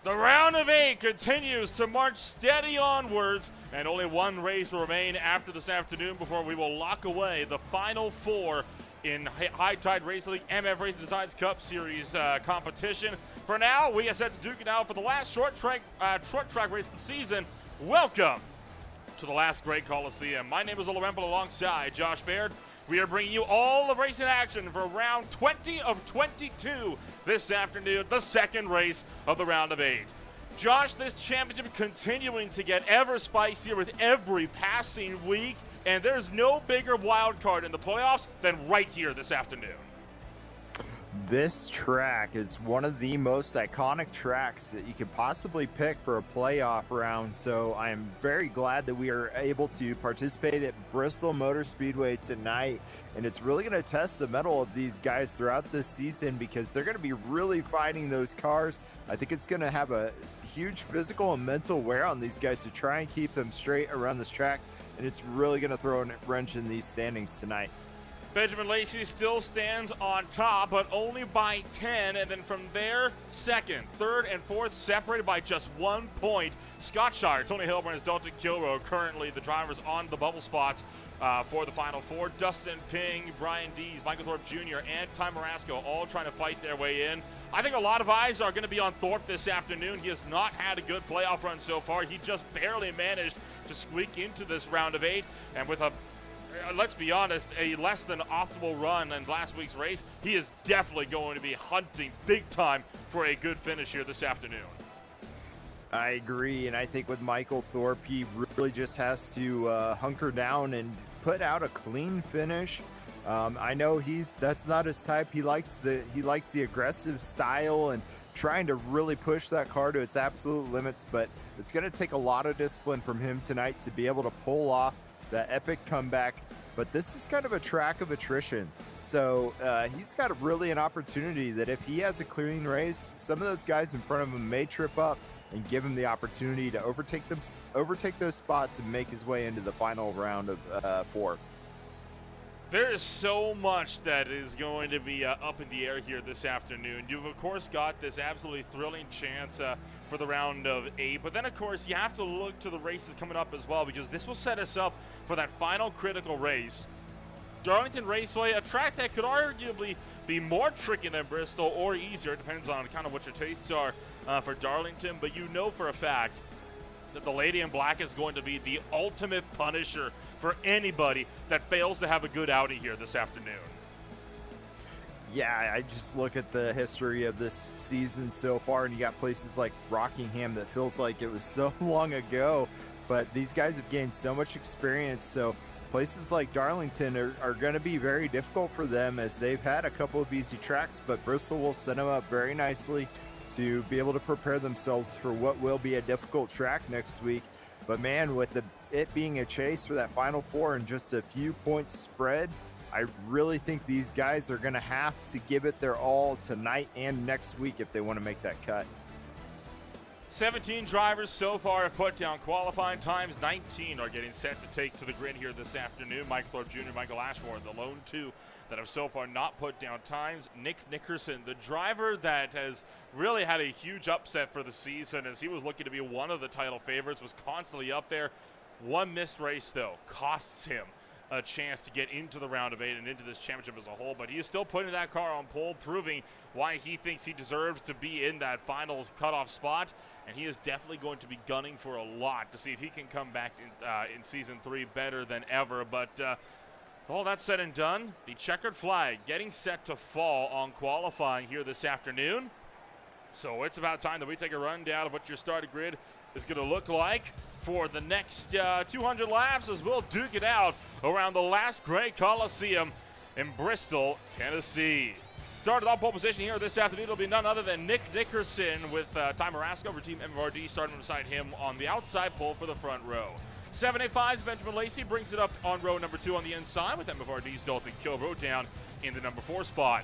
The round of 8 continues to march steady onwards, and only one race will remain after this afternoon before we will lock away the final 4 in High Tide Racing League MF Racing Designs Cup Series competition. For now, we are set to duke it out for the last short track race of the season. Welcome to the last great Coliseum. My name is Ola Rempel alongside Josh Baird. We are bringing you all the racing action for round 20 of 22 this afternoon, the second race of the round of 8. Josh, this championship continuing to get ever spicier with every passing week, and there's no bigger wild card in the playoffs than right here this afternoon. This track is one of the most iconic tracks that you could possibly pick for a playoff round, so I am very glad that we are able to participate at Bristol Motor Speedway tonight, and it's really going to test the mettle of these guys throughout this season because they're going to be really fighting those cars. I think it's going to have a huge physical and mental wear on these guys to try and keep them straight around this track, and it's really going to throw a wrench in these standings tonight. Benjamin Lacey still stands on top, but only by 10, and then from there, second, third, and fourth separated by just 1 point. Scott Shire, Tony Hilburn, and Dalton Kilroe currently the drivers on the bubble spots for the Final Four. Dustin Ping, Brian Dees, Michael Thorpe Jr., and Ty Marasco all trying to fight their way in. I think a lot of eyes are going to be on Thorpe this afternoon. He has not had a good playoff run so far. He just barely managed to squeak into this round of 8, and with a let's be honest, a less than optimal run in last week's race, he is definitely going to be hunting big time for a good finish here this afternoon. I agree, and I think with Michael Thorpe, he really just has to hunker down and put out a clean finish. I know that's not his type. He likes the aggressive style and trying to really push that car to its absolute limits, but it's going to take a lot of discipline from him tonight to be able to pull off that epic comeback. But this is kind of a track of attrition, so he's got really an opportunity that if he has a clean race, some of those guys in front of him may trip up and give him the opportunity to overtake those spots and make his way into the final round of 4. There is so much that is going to be up in the air here this afternoon. You've, of course, got this absolutely thrilling chance for the round of 8. But then, of course, you have to look to the races coming up as well, because this will set us up for that final critical race. Darlington Raceway, a track that could arguably be more tricky than Bristol or easier. It depends on kind of what your tastes are for Darlington. But you know for a fact that the Lady in Black is going to be the ultimate punisher for anybody that fails to have a good outing here this afternoon. Yeah, I just look at the history of this season so far, and you got places like Rockingham that feels like it was so long ago, but these guys have gained so much experience, so places like Darlington are going to be very difficult for them as they've had a couple of easy tracks, but Bristol will set them up very nicely to be able to prepare themselves for what will be a difficult track next week. But man, with it being a chase for that Final Four and just a few points spread, I really think these guys are going to have to give it their all tonight and next week if they want to make that cut. 17 drivers so far have put down qualifying times. 19 are getting set to take to the grid here this afternoon. Mike Thorpe Jr., Michael Ashmore, the lone 2 that have so far not put down times. Nick Nickerson, the driver that has really had a huge upset for the season as he was looking to be one of the title favorites, was constantly up there. One missed race, though, costs him a chance to get into the round of 8 and into this championship as a whole, but he is still putting that car on pole, proving why he thinks he deserves to be in that finals cutoff spot, and he is definitely going to be gunning for a lot to see if he can come back in Season 3 better than ever. But with all that said and done, the checkered flag getting set to fall on qualifying here this afternoon. So it's about time that we take a rundown of what your starting grid is going to look like for the next 200 laps as we'll duke it out around the last great Coliseum in Bristol, Tennessee. Started on pole position here this afternoon. It'll be none other than Nick Nickerson with Ty Marasco for Team MFRD starting beside him on the outside pole for the front row. 785's Benjamin Lacey brings it up on row number 2 on the inside with MFRD's Dalton Kilroe down in the number 4 spot.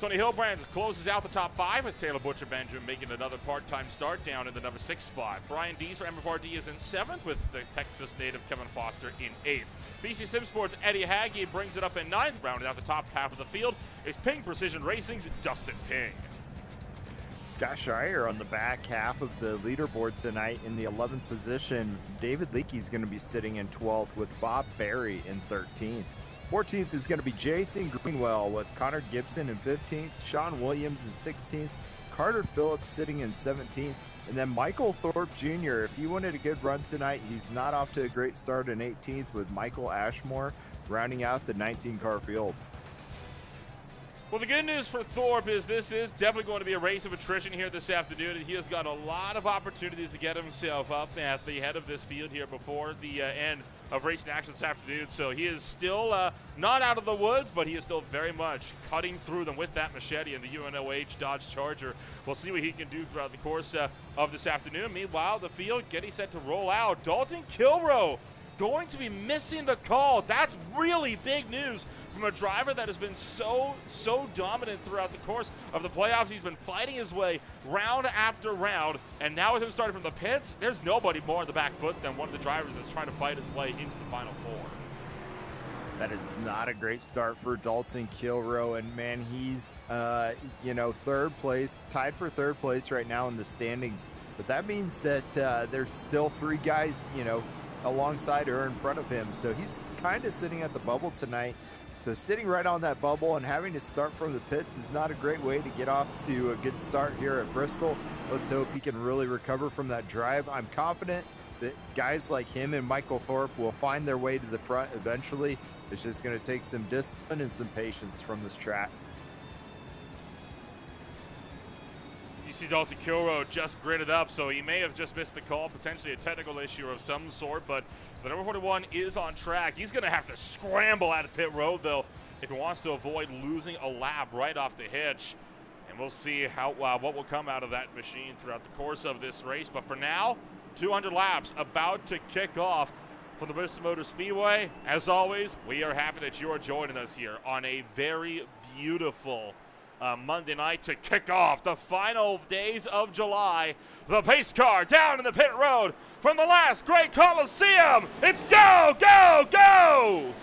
Tony Hilbrand closes out the top 5 with Taylor Butcher Benjamin making another part-time start down in the number 6 spot. Brian Dees for MFRD is in 7th with the Texas native Kevin Foster in 8th. BC Sim Sports' Eddie Hagge brings it up in 9th. Rounding out the top half of the field is Ping Precision Racing's Dustin Ping. Scott Schreier on the back half of the leaderboard tonight in the 11th position. David Leakey's going to be sitting in 12th with Bob Berry in 13th. 14th is going to be Jason Greenwell with Connor Gibson in 15th, Sean Williams in 16th, Carter Phillips sitting in 17th, and then Michael Thorpe Jr. If he wanted a good run tonight, he's not off to a great start in 18th with Michael Ashmore rounding out the 19-car field. Well, the good news for Thorpe is this is definitely going to be a race of attrition here this afternoon, and he has got a lot of opportunities to get himself up at the head of this field here before the end of racing action this afternoon. So he is still not out of the woods, but he is still very much cutting through them with that machete in the UNOH Dodge Charger. We'll see what he can do throughout the course of this afternoon. Meanwhile, the field getting set to roll out. Dalton Kilroe going to be missing the call. That's really big news from a driver that has been so dominant throughout the course of the playoffs. He's been fighting his way round after round, and now with him starting from the pits, there's nobody more on the back foot than one of the drivers that's trying to fight his way into the Final Four. That is not a great start for Dalton Kilroe, and man, he's third place, tied for third place right now in the standings. But that means that there's still three guys, alongside or in front of him. So he's kind of sitting at the bubble tonight. So sitting right on that bubble and having to start from the pits is not a great way to get off to a good start here at Bristol. Let's hope he can really recover from that drive. I'm confident that guys like him and Michael Thorpe will find their way to the front eventually. It's just going to take some discipline and some patience from this track. You see Dalton Kilroe just gritted up, so he may have just missed the call, potentially a technical issue of some sort, but the number 41 is on track. He's going to have to scramble out of pit road, though, if he wants to avoid losing a lap right off the hitch. And we'll see what will come out of that machine throughout the course of this race. But for now, 200 laps about to kick off from the Bristol Motor Speedway. As always, we are happy that you are joining us here on a very beautiful Monday night to kick off the final days of July. The pace car down in the pit road from the last great Coliseum. It's go, go, go!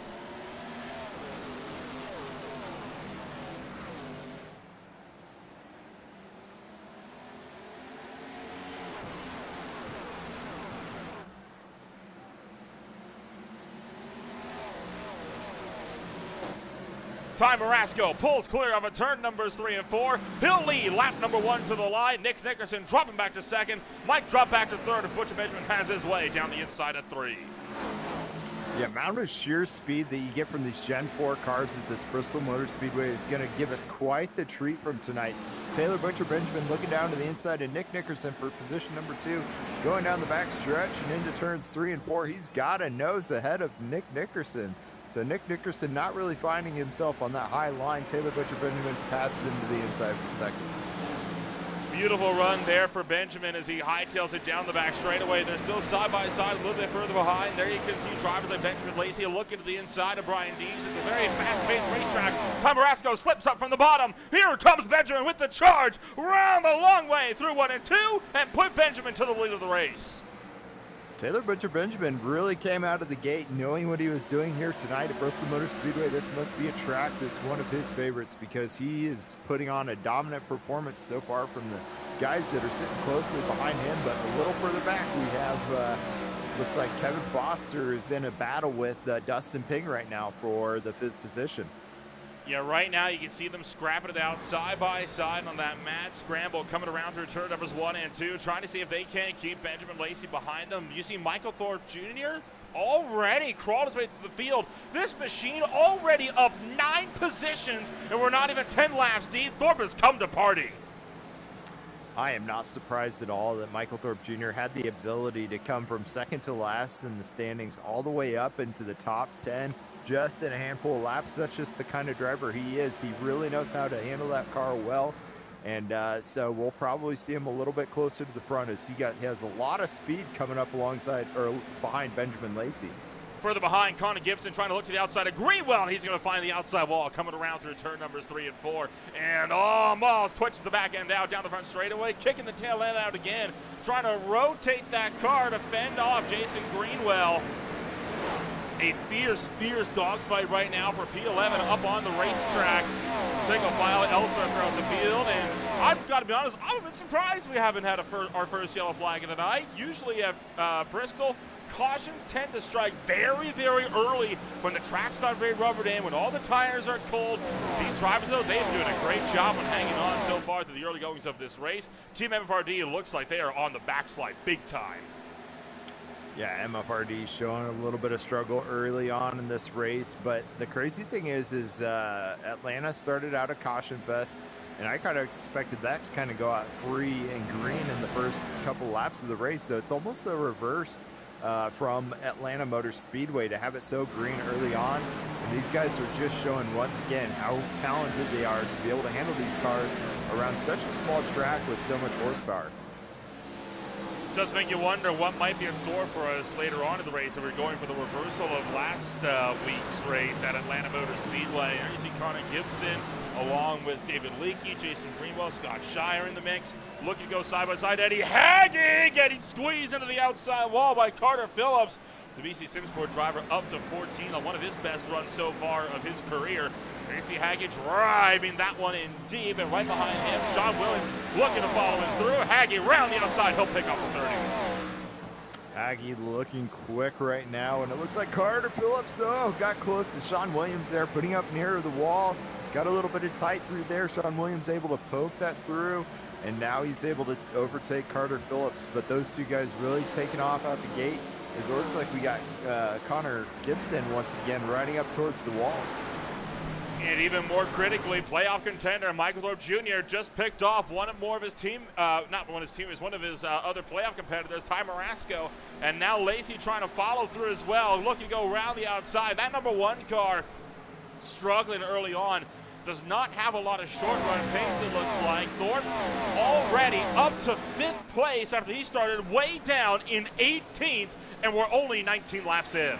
Ty Marasco pulls clear of a turn numbers 3 and 4. He'll lead lap number 1 to the line. Nick Nickerson dropping back to second. Mike drop back to third, and Butcher Benjamin has his way down the inside at 3. The amount of sheer speed that you get from these Gen 4 cars at this Bristol Motor Speedway is going to give us quite the treat from tonight. Taylor Butcher Benjamin looking down to the inside, and Nick Nickerson for position number 2. Going down the back stretch and into turns 3 and 4. He's got a nose ahead of Nick Nickerson. So Nick Nickerson not really finding himself on that high line. Taylor Butcher Benjamin passes into the inside for second. Beautiful run there for Benjamin as he hightails it down the back straightaway. They're still side by side, a little bit further behind. There you can see drivers like Benjamin Lacey looking to the inside of Brian Dees. It's a very fast-paced racetrack. Ty Marasco slips up from the bottom. Here comes Benjamin with the charge. Round the long way through 1 and 2 and put Benjamin to the lead of the race. Taylor Butcher Benjamin really came out of the gate knowing what he was doing here tonight at Bristol Motor Speedway. This must be a track that's one of his favorites because he is putting on a dominant performance so far from the guys that are sitting closely behind him. But a little further back, we have, looks like Kevin Foster is in a battle with Dustin Ping right now for the 5th position. Yeah, right now you can see them scrapping it out side by side on that mad scramble coming around through turn numbers 1 and 2, trying to see if they can keep Benjamin Lacey behind them. You see Michael Thorpe Jr. already crawled his way through the field. This machine already up 9 positions, and we're not even 10 laps deep. Thorpe has come to party. I am not surprised at all that Michael Thorpe Jr. had the ability to come from second to last in the standings all the way up into the top 10 just in a handful of laps. That's just the kind of driver he is. He really knows how to handle that car well, and so we'll probably see him a little bit closer to the front as he has a lot of speed coming up alongside or behind Benjamin Lacey. Further behind, Connor Gibson trying to look to the outside of Greenwell. He's going to find the outside wall coming around through turn numbers 3 and 4. And almost twitches the back end out down the front straightaway, kicking the tail end out again, trying to rotate that car to fend off Jason Greenwell. A fierce, fierce dogfight right now for P11 up on the racetrack. Single file elsewhere throughout the field, and I've got to be honest, I'm a bit surprised we haven't had our first yellow flag of the night. Usually at Bristol, cautions tend to strike very, very early when the track's not very rubbered in, when all the tires are cold. These drivers, though, they've been doing a great job on hanging on so far through the early goings of this race. Team MFRD looks like they are on the backslide big time. Yeah, MFRD showing a little bit of struggle early on in this race, but the crazy thing is Atlanta started out a caution fest, and I kind of expected that to kind of go out free and green in the first couple laps of the race, so it's almost a reverse from Atlanta Motor Speedway to have it so green early on. And these guys are just showing once again how talented they are to be able to handle these cars around such a small track with so much horsepower. Does make you wonder what might be in store for us later on in the race if we're going for the reversal of last week's race at Atlanta Motor Speedway. Here you see Connor Gibson along with David Leakey, Jason Greenwell, Scott Shire in the mix. Looking to go side by side. Eddie Haggy getting squeezed into the outside wall by Carter Phillips. The BC Simsport driver up to 14 on one of his best runs so far of his career. Tracy Haggy driving that one in deep, and right behind him, Sean Williams looking to follow him through. Haggy round the outside, he'll pick up the 30. Haggy looking quick right now, and it looks like Carter Phillips got close to Sean Williams there, putting up near the wall. Got a little bit of tight through there. Sean Williams able to poke that through, and now he's able to overtake Carter Phillips. But those two guys really taking off out the gate, as it looks like we got Connor Gibson once again riding up towards the wall. And even more critically, playoff contender Michael Thorpe Jr. just picked off one of his other playoff competitors, Ty Marasco, and now Lacey trying to follow through as well, looking to go around the outside. That number one car struggling early on, does not have a lot of short run pace, it looks like. Thorpe already up to 5th place after he started way down in 18th, and we're only 19 laps in.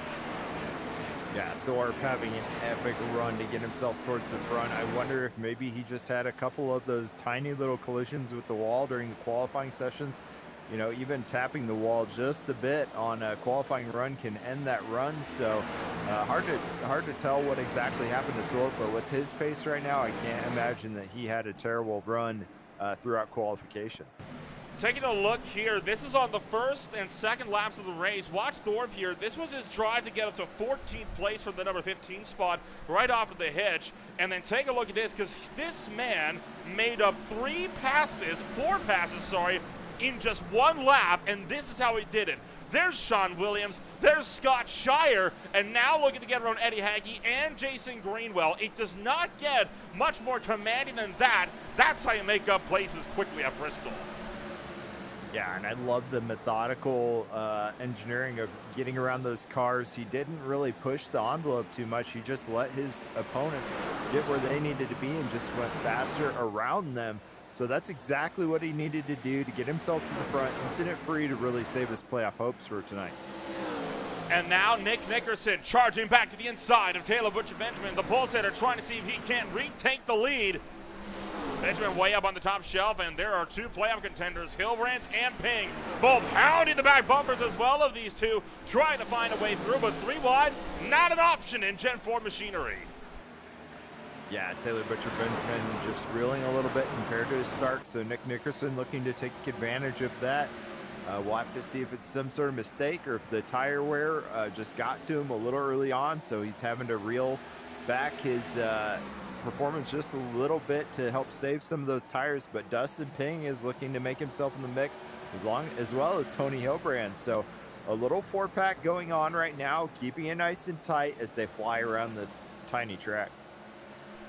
Yeah, Thorpe having an epic run to get himself towards the front. I wonder if maybe he just had a couple of those tiny little collisions with the wall during the qualifying sessions. You know, even tapping the wall just a bit on a qualifying run can end that run. So hard to tell what exactly happened to Thorpe, but with his pace right now, I can't imagine that he had a terrible run throughout qualification. Taking a look here, this is on the first and second laps of the race. Watch Thorpe here. This was his drive to get up to 14th place from the number 15 spot right off of the hitch. And then take a look at this, because this man made up four passes, in just one lap, and this is how he did it. There's Sean Williams, there's Scott Shire, and now looking to get around Eddie Haggy and Jason Greenwell. It does not get much more commanding than that. That's how you make up places quickly at Bristol. Yeah, and I love the methodical engineering of getting around those cars. He didn't really push the envelope too much. He just let his opponents get where they needed to be and just went faster around them. So that's exactly what he needed to do to get himself to the front, incident-free, to really save his playoff hopes for tonight. And now Nick Nickerson charging back to the inside of Taylor Butcher Benjamin, the pole setter, trying to see if he can't retake the lead. Benjamin way up on the top shelf, and there are two playoff contenders, Hilbrands and Ping, both pounding the back bumpers as well of these two, trying to find a way through, but 3 wide, not an option in Gen 4 machinery. Yeah, Taylor Butcher Benjamin just reeling a little bit compared to his start, so Nick Nickerson looking to take advantage of that. We'll have to see if it's some sort of mistake or if the tire wear just got to him a little early on, so he's having to reel back his performance just a little bit to help save some of those tires. But Dustin Ping is looking to make himself in the mix as well as Tony Hilbrand. So a little 4-pack going on right now, keeping it nice and tight as they fly around this tiny track.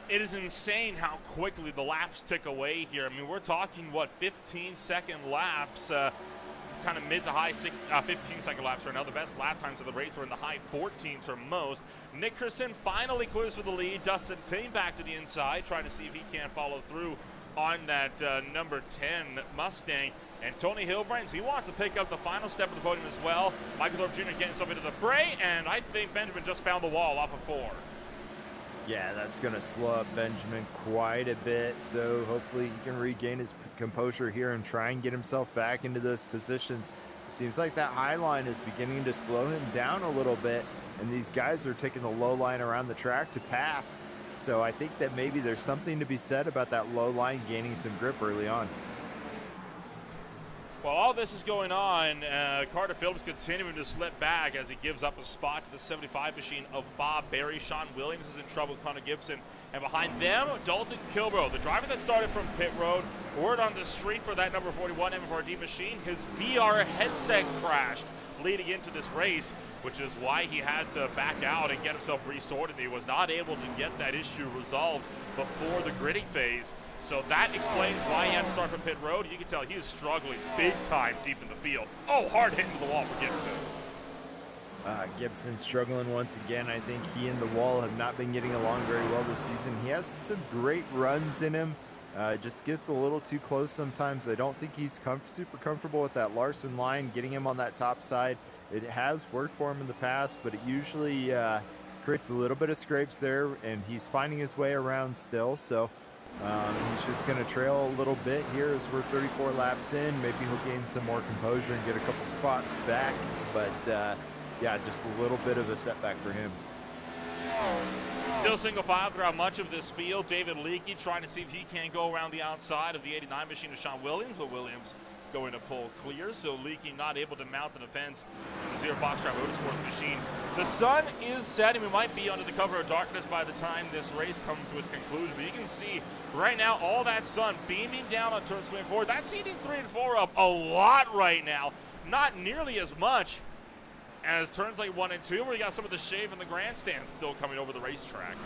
It is insane how quickly the laps tick away here. I mean, we're talking, 15-second laps, kind of mid to high 15-second laps right now. The best lap times of the race were in the high 14s for most. Nickerson finally clears for the lead. Dustin Payne back to the inside, trying to see if he can't follow through on that number 10 Mustang. And Tony Hilbrands, he wants to pick up the final step of the podium as well. Michael Thorpe Jr. getting himself into the fray, and I think Benjamin just found the wall off of 4. Yeah, that's going to slow up Benjamin quite a bit, so hopefully he can regain his composure here and try and get himself back into those positions. It seems like that high line is beginning to slow him down a little bit, and these guys are taking the low line around the track to pass. So I think that maybe there's something to be said about that low line gaining some grip early on. While all this is going on, Carter Phillips continuing to slip back as he gives up a spot to the 75 machine of Bob Berry. Sean Williams is in trouble with Connor Gibson. And behind them, Dalton Kilbrough, the driver that started from pit road. Word on the street for that number 41 MFRD machine, his VR headset crashed leading into this race, which is why he had to back out and get himself resorted. He was not able to get that issue resolved before the gridding phase. So that explains why he had to start from pit road. You can tell he is struggling big time deep in the field. Oh, hard hitting the wall for Gibson. Gibson struggling once again. I think he and the wall have not been getting along very well this season. He has some great runs in him. Just gets a little too close sometimes. I don't think he's super comfortable with that Larson line, getting him on that top side. It has worked for him in the past, but it usually creates a little bit of scrapes there, and he's finding his way around still. So he's just going to trail a little bit here as we're 34 laps in. Maybe he'll gain some more composure and get a couple spots back. But yeah, just a little bit of a setback for him. Still single file throughout much of this field. David Leakey trying to see if he can go around the outside of the 89 machine of Sean Williams, but Williams going to pull clear. So Leakey not able to mount an offense in the Zero Foxtrot Motorsports machine. The sun is setting. We might be under the cover of darkness by the time this race comes to its conclusion. But you can see right now all that sun beaming down on turns 3 and 4. That's heating 3 and 4 up a lot right now. Not nearly as much as turns like 1 and 2, where you got some of the shade from the grandstand still coming over the racetrack.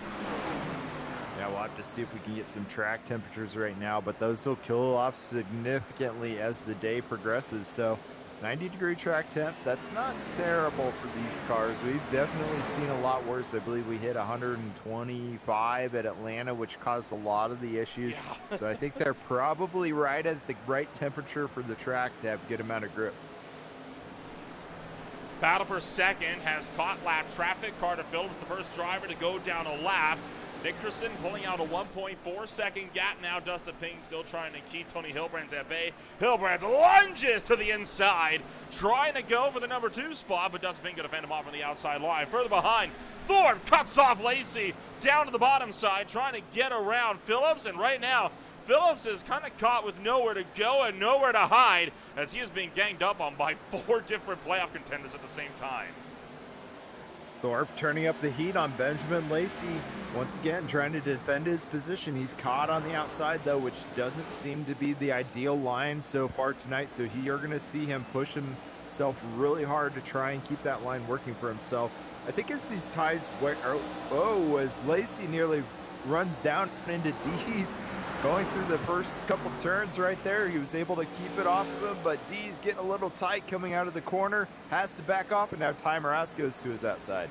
Yeah, we'll have to see if we can get some track temperatures right now, but those will cool off significantly as the day progresses. So 90-degree track temp, that's not terrible for these cars. We've definitely seen a lot worse. I believe we hit 125 at Atlanta, which caused a lot of the issues. Yeah. So I think they're probably right at the right temperature for the track to have a good amount of grip. Battle for second has caught lap traffic. Carter Phillips, the first driver to go down a lap. Nickerson pulling out a 1.4 second gap now. Dustin Pink still trying to keep Tony Hilbrands at bay. Hilbrands lunges to the inside, trying to go for the number 2 spot, but Dustin Pink going to fend him off on the outside line. Further behind, Thorpe cuts off Lacey down to the bottom side, trying to get around Phillips, and right now, Phillips is kind of caught with nowhere to go and nowhere to hide as he is being ganged up on by 4 different playoff contenders at the same time. Thorpe turning up the heat on Benjamin Lacey. Once again, trying to defend his position. He's caught on the outside, though, which doesn't seem to be the ideal line so far tonight. So you're going to see him push himself really hard to try and keep that line working for himself. I think as these ties, as Lacey nearly runs down into D's, going through the first couple turns right there, he was able to keep it off of him, but D's getting a little tight coming out of the corner, has to back off, and now Ty Marasco's to his outside.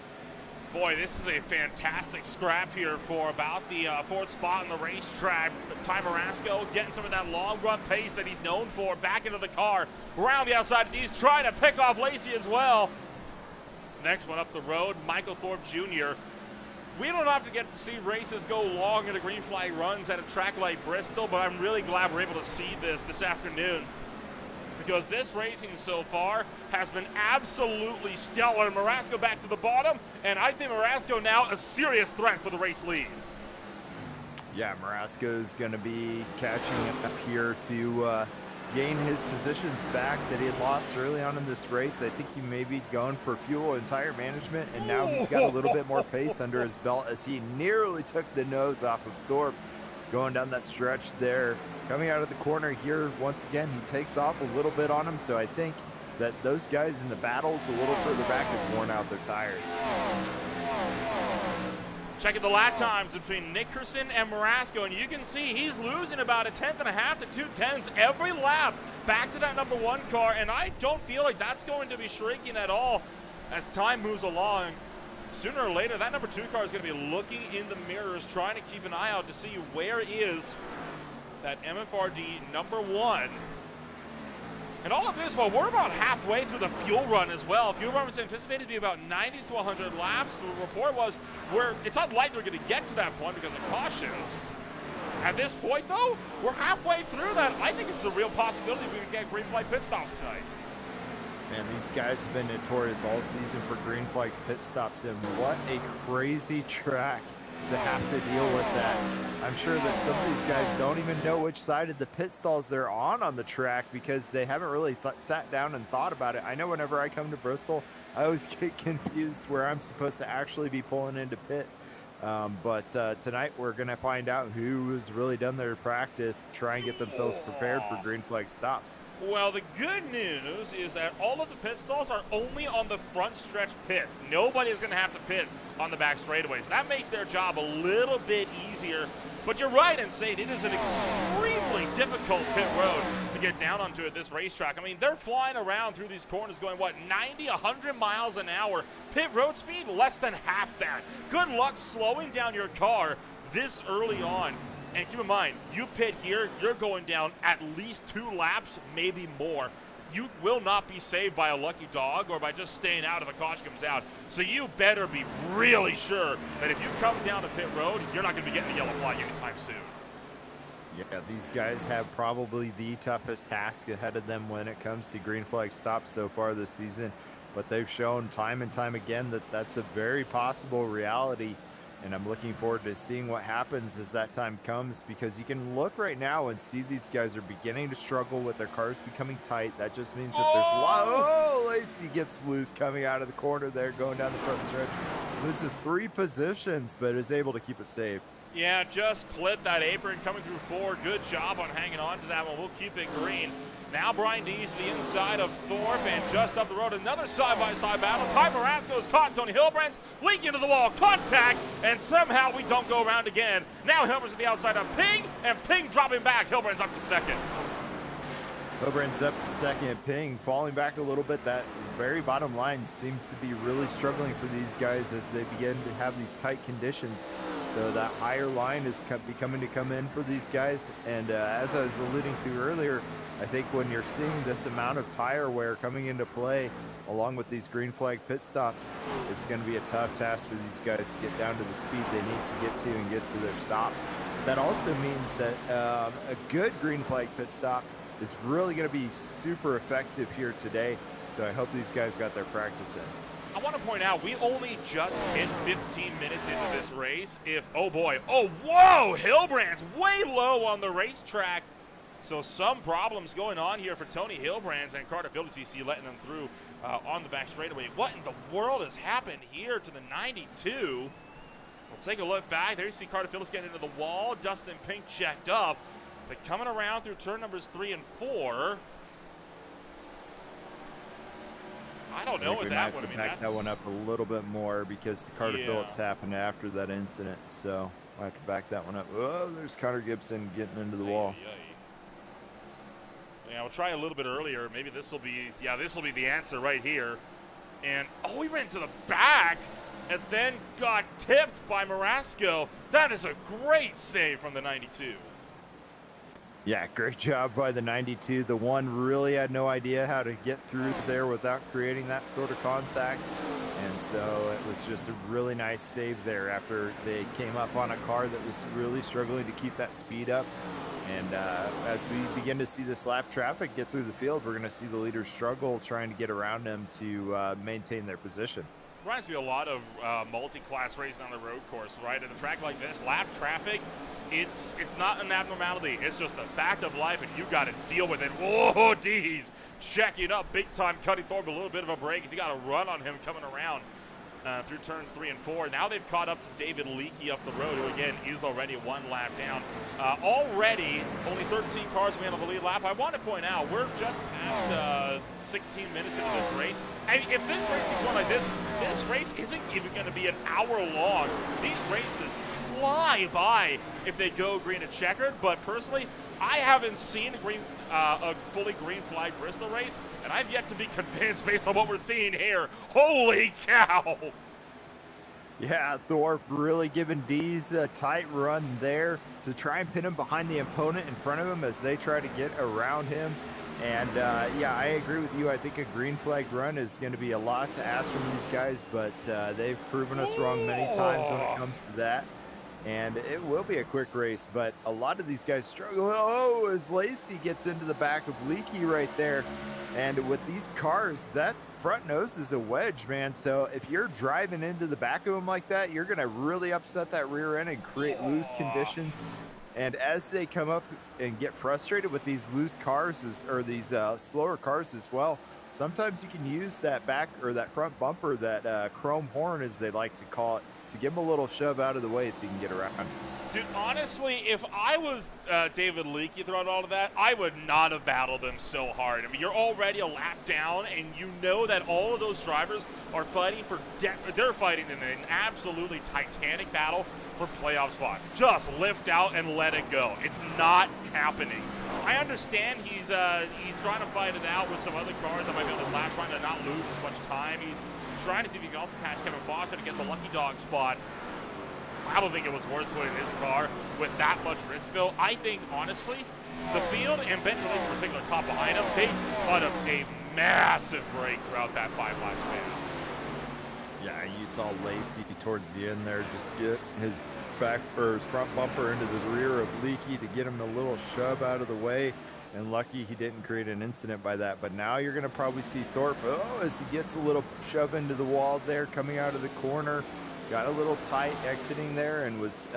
Boy, this is a fantastic scrap here for about the 4th spot in the racetrack. Ty Marasco getting some of that long run pace that he's known for back into the car. Around the outside, D's trying to pick off Lacey as well. Next one up the road, Michael Thorpe Jr. We don't have to get to see races go long into green flag runs at a track like Bristol, but I'm really glad we're able to see this afternoon, because this racing so far has been absolutely stellar. Marasco back to the bottom, and I think Marasco now a serious threat for the race lead. Yeah, Marasco's going to be catching up here to gain his positions back that he had lost early on in this race. I think he may be going for fuel and tire management, and now he's got a little bit more pace under his belt as he nearly took the nose off of Thorpe going down that stretch there. Coming out of the corner here, once again, he takes off a little bit on him, so I think that those guys in the battles a little further back have worn out their tires. Checking the lap times between Nickerson and Marasco, and you can see he's losing about 1.5 to 2 tenths every lap back to that number 1 car, and I don't feel like that's going to be shrinking at all as time moves along. Sooner or later, that number 2 car is going to be looking in the mirrors, trying to keep an eye out to see where is that MFRD number 1. And all of this, well, we're about halfway through the fuel run as well. Fuel run was anticipated to be about 90 to 100 laps. The report was it's unlikely we're going to get to that point because of cautions. At this point, though, we're halfway through that. I think it's a real possibility we can get green flag pit stops tonight. Man, these guys have been notorious all season for green flag pit stops, and what a crazy track to have to deal with that. I'm sure that some of these guys don't even know which side of the pit stalls they're on the track because they haven't really sat down and thought about it. I know whenever I come to Bristol, I always get confused where I'm supposed to actually be pulling into pit. But tonight we're going to find out who's really done their practice to try and get themselves prepared for green flag stops. Well, the good news is that all of the pit stalls are only on the front stretch pits. Nobody is going to have to pit on the back straightaways. That makes their job a little bit easier. But you're right in saying it is an extremely difficult pit road to get down onto at this racetrack. I mean, they're flying around through these corners going, what, 90, 100 miles an hour. Pit road speed, less than half that. Good luck slowing down your car this early on. And keep in mind, you pit here, you're going down at least 2 laps, maybe more. You will not be saved by a lucky dog or by just staying out if a caution comes out. So you better be really sure that if you come down to pit road, you're not going to be getting the yellow flag anytime soon. Yeah, these guys have probably the toughest task ahead of them when it comes to green flag stops so far this season. But they've shown time and time again that that's a very possible reality. And I'm looking forward to seeing what happens as that time comes, because you can look right now and see these guys are beginning to struggle with their cars becoming tight. That just means that there's a lot. Oh, Lacey gets loose coming out of the corner there, going down the front stretch. Loses 3 positions, but is able to keep it safe. Yeah, just clipped that apron coming through 4. Good job on hanging on to that one. We'll keep it green. Now Brian Dees to the inside of Thorpe, and just up the road, another side-by-side battle. Ty Marasco's caught Tony Hilbrand's leaking into the wall. Contact, and somehow we don't go around again. Now Hilbrand's at the outside of Ping, and Ping dropping back. Hilbrand's up to second. Hilbrand's up to second. Ping falling back a little bit. That very bottom line seems to be really struggling for these guys as they begin to have these tight conditions. So that higher line is becoming to come in for these guys. And as I was alluding to earlier, I think when you're seeing this amount of tire wear coming into play, along with these green flag pit stops, it's going to be a tough task for these guys to get down to the speed they need to get to and get to their stops. That also means that a good green flag pit stop is really going to be super effective here today. So I hope these guys got their practice in. I want to point out, we only just hit 15 minutes into this race. Oh boy, oh whoa, Hilbrand's way low on the racetrack. So some problems going on here for Tony Hilbrand's, and Carter Phillips, you see, letting them through on the back straightaway. What in the world has happened here to the 92? We'll take a look back. There you see Carter Phillips getting into the wall. Dustin Pink checked up. But coming around through turn numbers 3 and 4, I don't know what that one. I mean, back that one up a little bit more because Carter Phillips happened after that incident. So I have to back that one up. Oh, there's Connor Gibson getting into the wall. Yeah, we'll try a little bit earlier. Maybe this will be, this will be the answer right here. And, oh, he ran to the back and then got tipped by Marasco. That is a great save from the 92. Yeah, great job by the 92. The one really had no idea how to get through there without creating that sort of contact. And so it was just a really nice save there after they came up on a car that was really struggling to keep that speed up. And as we begin to see this lap traffic get through the field, we're going to see the leaders struggle trying to get around them to maintain their position. Reminds me a lot of multi-class racing on the road course, right? At a track like this, lap traffic, it's not an abnormality. It's just a fact of life, and you got to deal with it. Whoa, Dees checking up big time, cutting Thorpe a little bit of a break as he got a run on him coming around through turns 3 and 4. Now they've caught up to David Leakey up the road, who again is already 1 lap down. Already, only 13 cars remain on the lead lap. I want to point out, we're just past 16 minutes into this race. And if this race keeps going like this race isn't even going to be an hour long. These races fly by if they go green and checkered, but personally, I haven't seen a fully green flag Bristol race, and I've yet to be convinced based on what we're seeing here. Holy cow! Yeah, Thorpe really giving Dees a tight run there to try and pin him behind the opponent in front of him as they try to get around him. And yeah, I agree with you. I think a green flag run is going to be a lot to ask from these guys, but they've proven us wrong many times when it comes to that. and it will be a quick race, but a lot of these guys struggle. Oh, as Lacey gets into the back of Leakey right there. And with these cars, that front nose is a wedge, man. So if you're driving into the back of them like that, you're going to really upset that rear end and create loose conditions. And as they come up and get frustrated with these loose cars or these slower cars as well, sometimes you can use that back or that front bumper, that chrome horn as they like to call it, to give them a little shove out of the way so you can get around. Dude, honestly, if I was David Leakey throughout all of that, I would not have battled them so hard. I mean, you're already a lap down, and you know that all of those drivers are fighting they're fighting in an absolutely titanic battle for playoff spots. Just lift out and let it go. It's not happening. I understand he's trying to fight it out with some other cars that might be on his lap, trying to not lose as much time. He's trying to see if he can also catch Kevin Foster to get the lucky dog spot. I don't think it was worth putting his car with that much risk, though. I think, honestly, the field and Ben Release in particular caught behind him. They put up a massive break throughout that 5-lap span. Yeah, you saw Lacey towards the end there just get his back or his front bumper into the rear of Leakey to get him a little shove out of the way. And lucky he didn't create an incident by that. But now you're going to probably see Thorpe, as he gets a little shove into the wall there, coming out of the corner. Got a little tight exiting there and was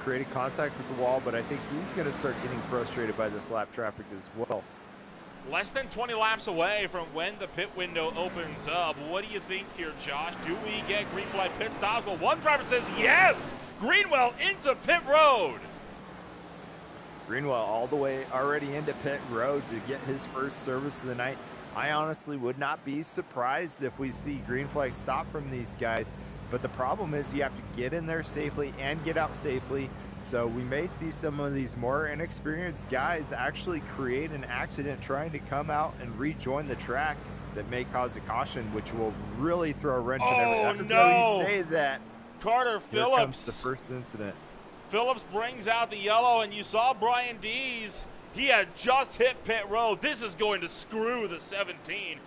creating contact with the wall. But I think he's going to start getting frustrated by this lap traffic as well. Less than 20 laps away from when the pit window opens up. What do you think here, Josh? Do we get green flag pit stops? Well, one driver says yes! Greenwell into pit road! Greenwell all the way already into pit road to get his first service of the night. I honestly would not be surprised if we see green flag stop from these guys. But the problem is you have to get in there safely and get out safely. So we may see some of these more inexperienced guys actually create an accident trying to come out and rejoin the track that may cause a caution, which will really throw a wrench in everything. No! So you say that. Carter Here Phillips. comes the first incident. Phillips brings out the yellow, and you saw Brian Dees. He had just hit pit road. This is going to screw the 17.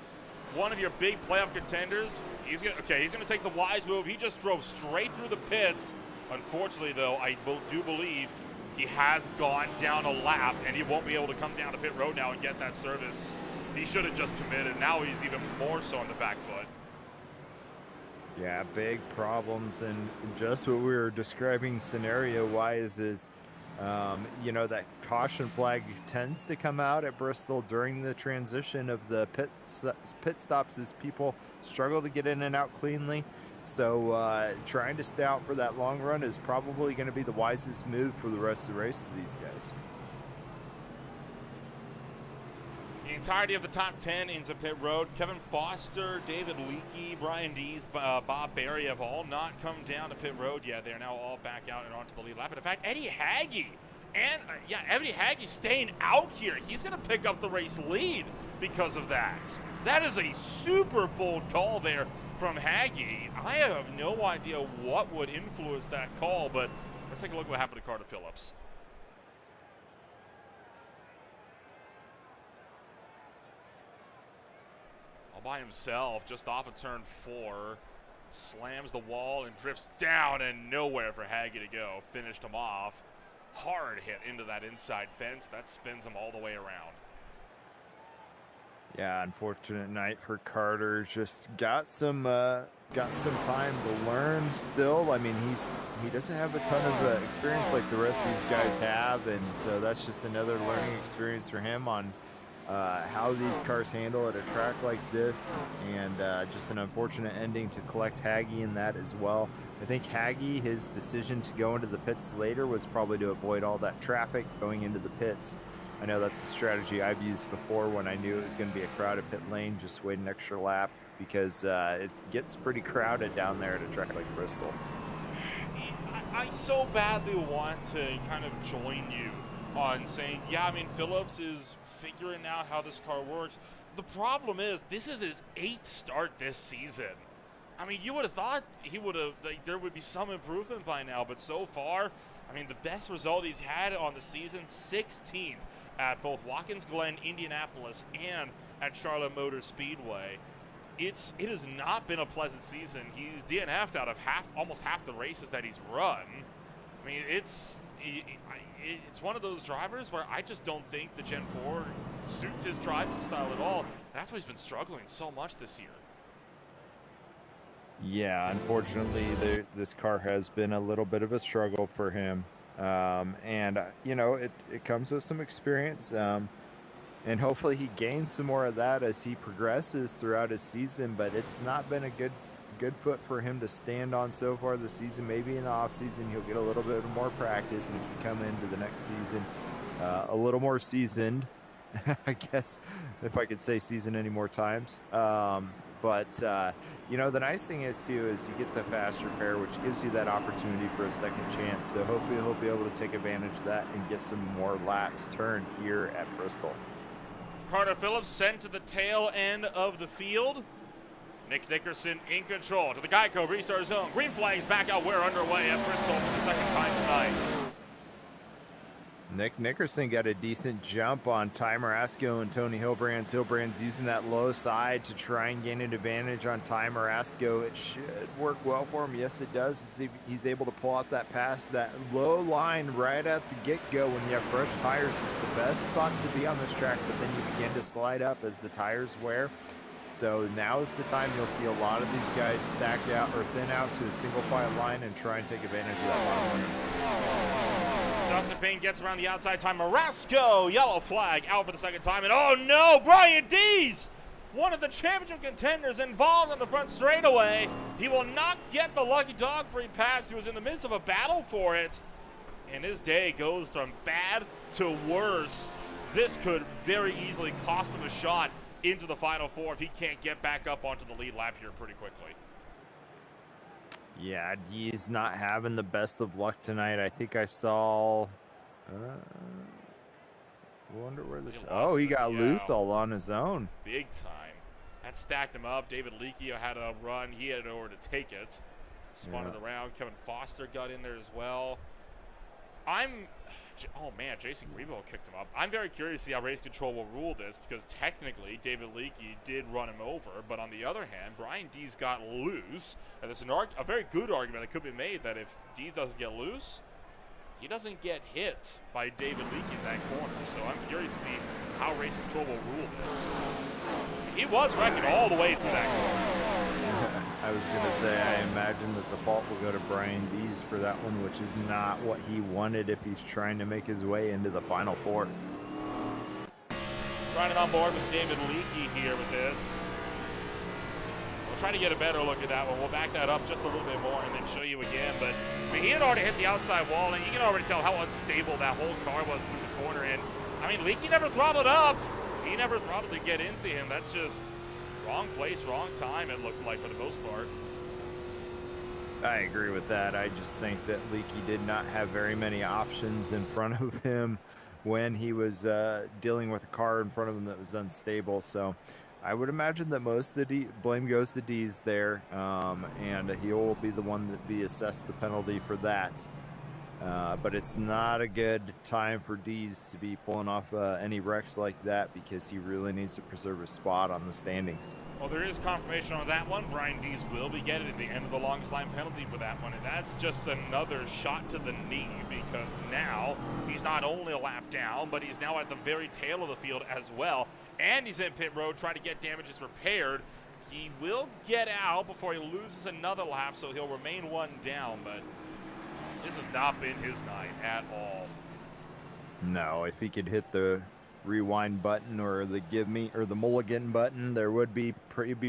One of your big playoff contenders. He's gonna take the wise move. He just drove straight through the pits. Unfortunately, though, I do believe he has gone down a lap, and he won't be able to come down to pit road now and get that service. He should have just committed. Now he's even more so on the back foot. Yeah, big problems, and just what we were describing scenario-wise is, that caution flag tends to come out at Bristol during the transition of the pit stops as people struggle to get in and out cleanly. So trying to stay out for that long run is probably going to be the wisest move for the rest of the race to these guys. The entirety of the top 10 into pit road. Kevin Foster, David Leakey, Brian Dees, Bob Berry have all not come down to pit road yet. They're now all back out and onto the lead lap. And in fact, Eddie Hagee staying out here. He's going to pick up the race lead because of that. That is a super bold call there from Hagee. I have no idea what would influence that call, but let's take a look at what happened to Carter Phillips. All by himself, just off of turn 4, slams the wall and drifts down, and nowhere for Hagee to go. Finished him off. Hard hit into that inside fence. That spins him all the way around. Yeah, unfortunate night for Carter. Just got some time to learn still. I mean, he doesn't have a ton of experience like the rest of these guys have, and so that's just another learning experience for him on how these cars handle at a track like this, and just an unfortunate ending to collect Hagee in that as well. I think Hagee, his decision to go into the pits later was probably to avoid all that traffic going into the pits. I know that's a strategy I've used before when I knew it was going to be a crowded pit lane, just wait an extra lap because it gets pretty crowded down there at a track like Bristol. I so badly want to kind of join you on saying, yeah, I mean, Phillips is figuring out how this car works. The problem is, this is his 8th start this season. I mean, you would have thought there would be some improvement by now, but so far, I mean, the best result he's had on the season, 16th at both Watkins Glen, Indianapolis, and at Charlotte Motor Speedway. It has not been a pleasant season. He's DNF'd out of almost half the races that he's run. I mean, it's one of those drivers where I just don't think the Gen 4 suits his driving style at all. That's why he's been struggling so much this year. Yeah, unfortunately, this car has been a little bit of a struggle for him. And, you know, it comes with some experience. And hopefully he gains some more of that as he progresses throughout his season. But it's not been a good foot for him to stand on so far this season. Maybe in the off season he'll get a little bit more practice and he can come into the next season a little more seasoned. I guess if I could say season any more times. But you know, the nice thing is too is you get the fast repair, which gives you that opportunity for a second chance. So hopefully he'll be able to take advantage of that and get some more laps turned here at Bristol. Carter Phillips sent to the tail end of the field. Nick Nickerson in control to the Geico restart zone. Green flags back out. We're underway at Bristol for the second time tonight. Nick Nickerson got a decent jump on Ty Marasco and Tony Hilbrands. Hilbrands using that low side to try and gain an advantage on Ty Marasco. It should work well for him. Yes, it does. He's able to pull out that pass. That low line right at the get-go when you have fresh tires is the best spot to be on this track, but then you begin to slide up as the tires wear. So now is the time you'll see a lot of these guys stack out or thin out to a single file line and try and take advantage of that line. Dustin Payne gets around the outside time. Marasco, yellow flag out for the second time. And oh no, Brian Dees, one of the championship contenders involved in the front straightaway. He will not get the lucky dog free pass. He was in the midst of a battle for it. And his day goes from bad to worse. This could very easily cost him a shot into the Final Four if he can't get back up onto the lead lap here pretty quickly. Yeah, he's not having the best of luck tonight. I think I saw. Wonder where this. Oh, he got loose all on his own. Big time. That stacked him up. David Leakey had a run. He had nowhere to take it. Spun it around. Kevin Foster got in there as well. Oh man, Jason Grebo kicked him up. I'm very curious to see how race control will rule this because technically David Leakey did run him over, but on the other hand, Brian Dees got loose. And there's a very good argument that could be made that if Dees doesn't get loose, he doesn't get hit by David Leakey in that corner. So I'm curious to see how race control will rule this. He was wrecking all the way through that corner. I was going to say, I imagine that the fault will go to Brian Dees for that one, which is not what he wanted if he's trying to make his way into the Final Four. Trying it on board with David Leakey here with this. We'll try to get a better look at that one. We'll back that up just a little bit more and then show you again. But I mean, he had already hit the outside wall, and you can already tell how unstable that whole car was through the corner. And I mean, Leakey never throttled up. He never throttled to get into him. That's just wrong place, wrong time, it looked like for the most part. I agree with that. I just think that Leakey did not have very many options in front of him when he was dealing with a car in front of him that was unstable. So I would imagine that most of the blame goes to Dees there, and he will be the one that be assessed the penalty for that. But it's not a good time for Dees to be pulling off any wrecks like that because he really needs to preserve his spot on the standings. Well, there is confirmation on that one. Brian Dees will be getting at the end of the longest line penalty for that one, and that's just another shot to the knee because now he's not only a lap down, but he's now at the very tail of the field as well, and he's in pit road trying to get damages repaired. He will get out before he loses another lap, so he'll remain one down, but this has not been his night at all. No, if he could hit the rewind button or the give me or the mulligan button, there would be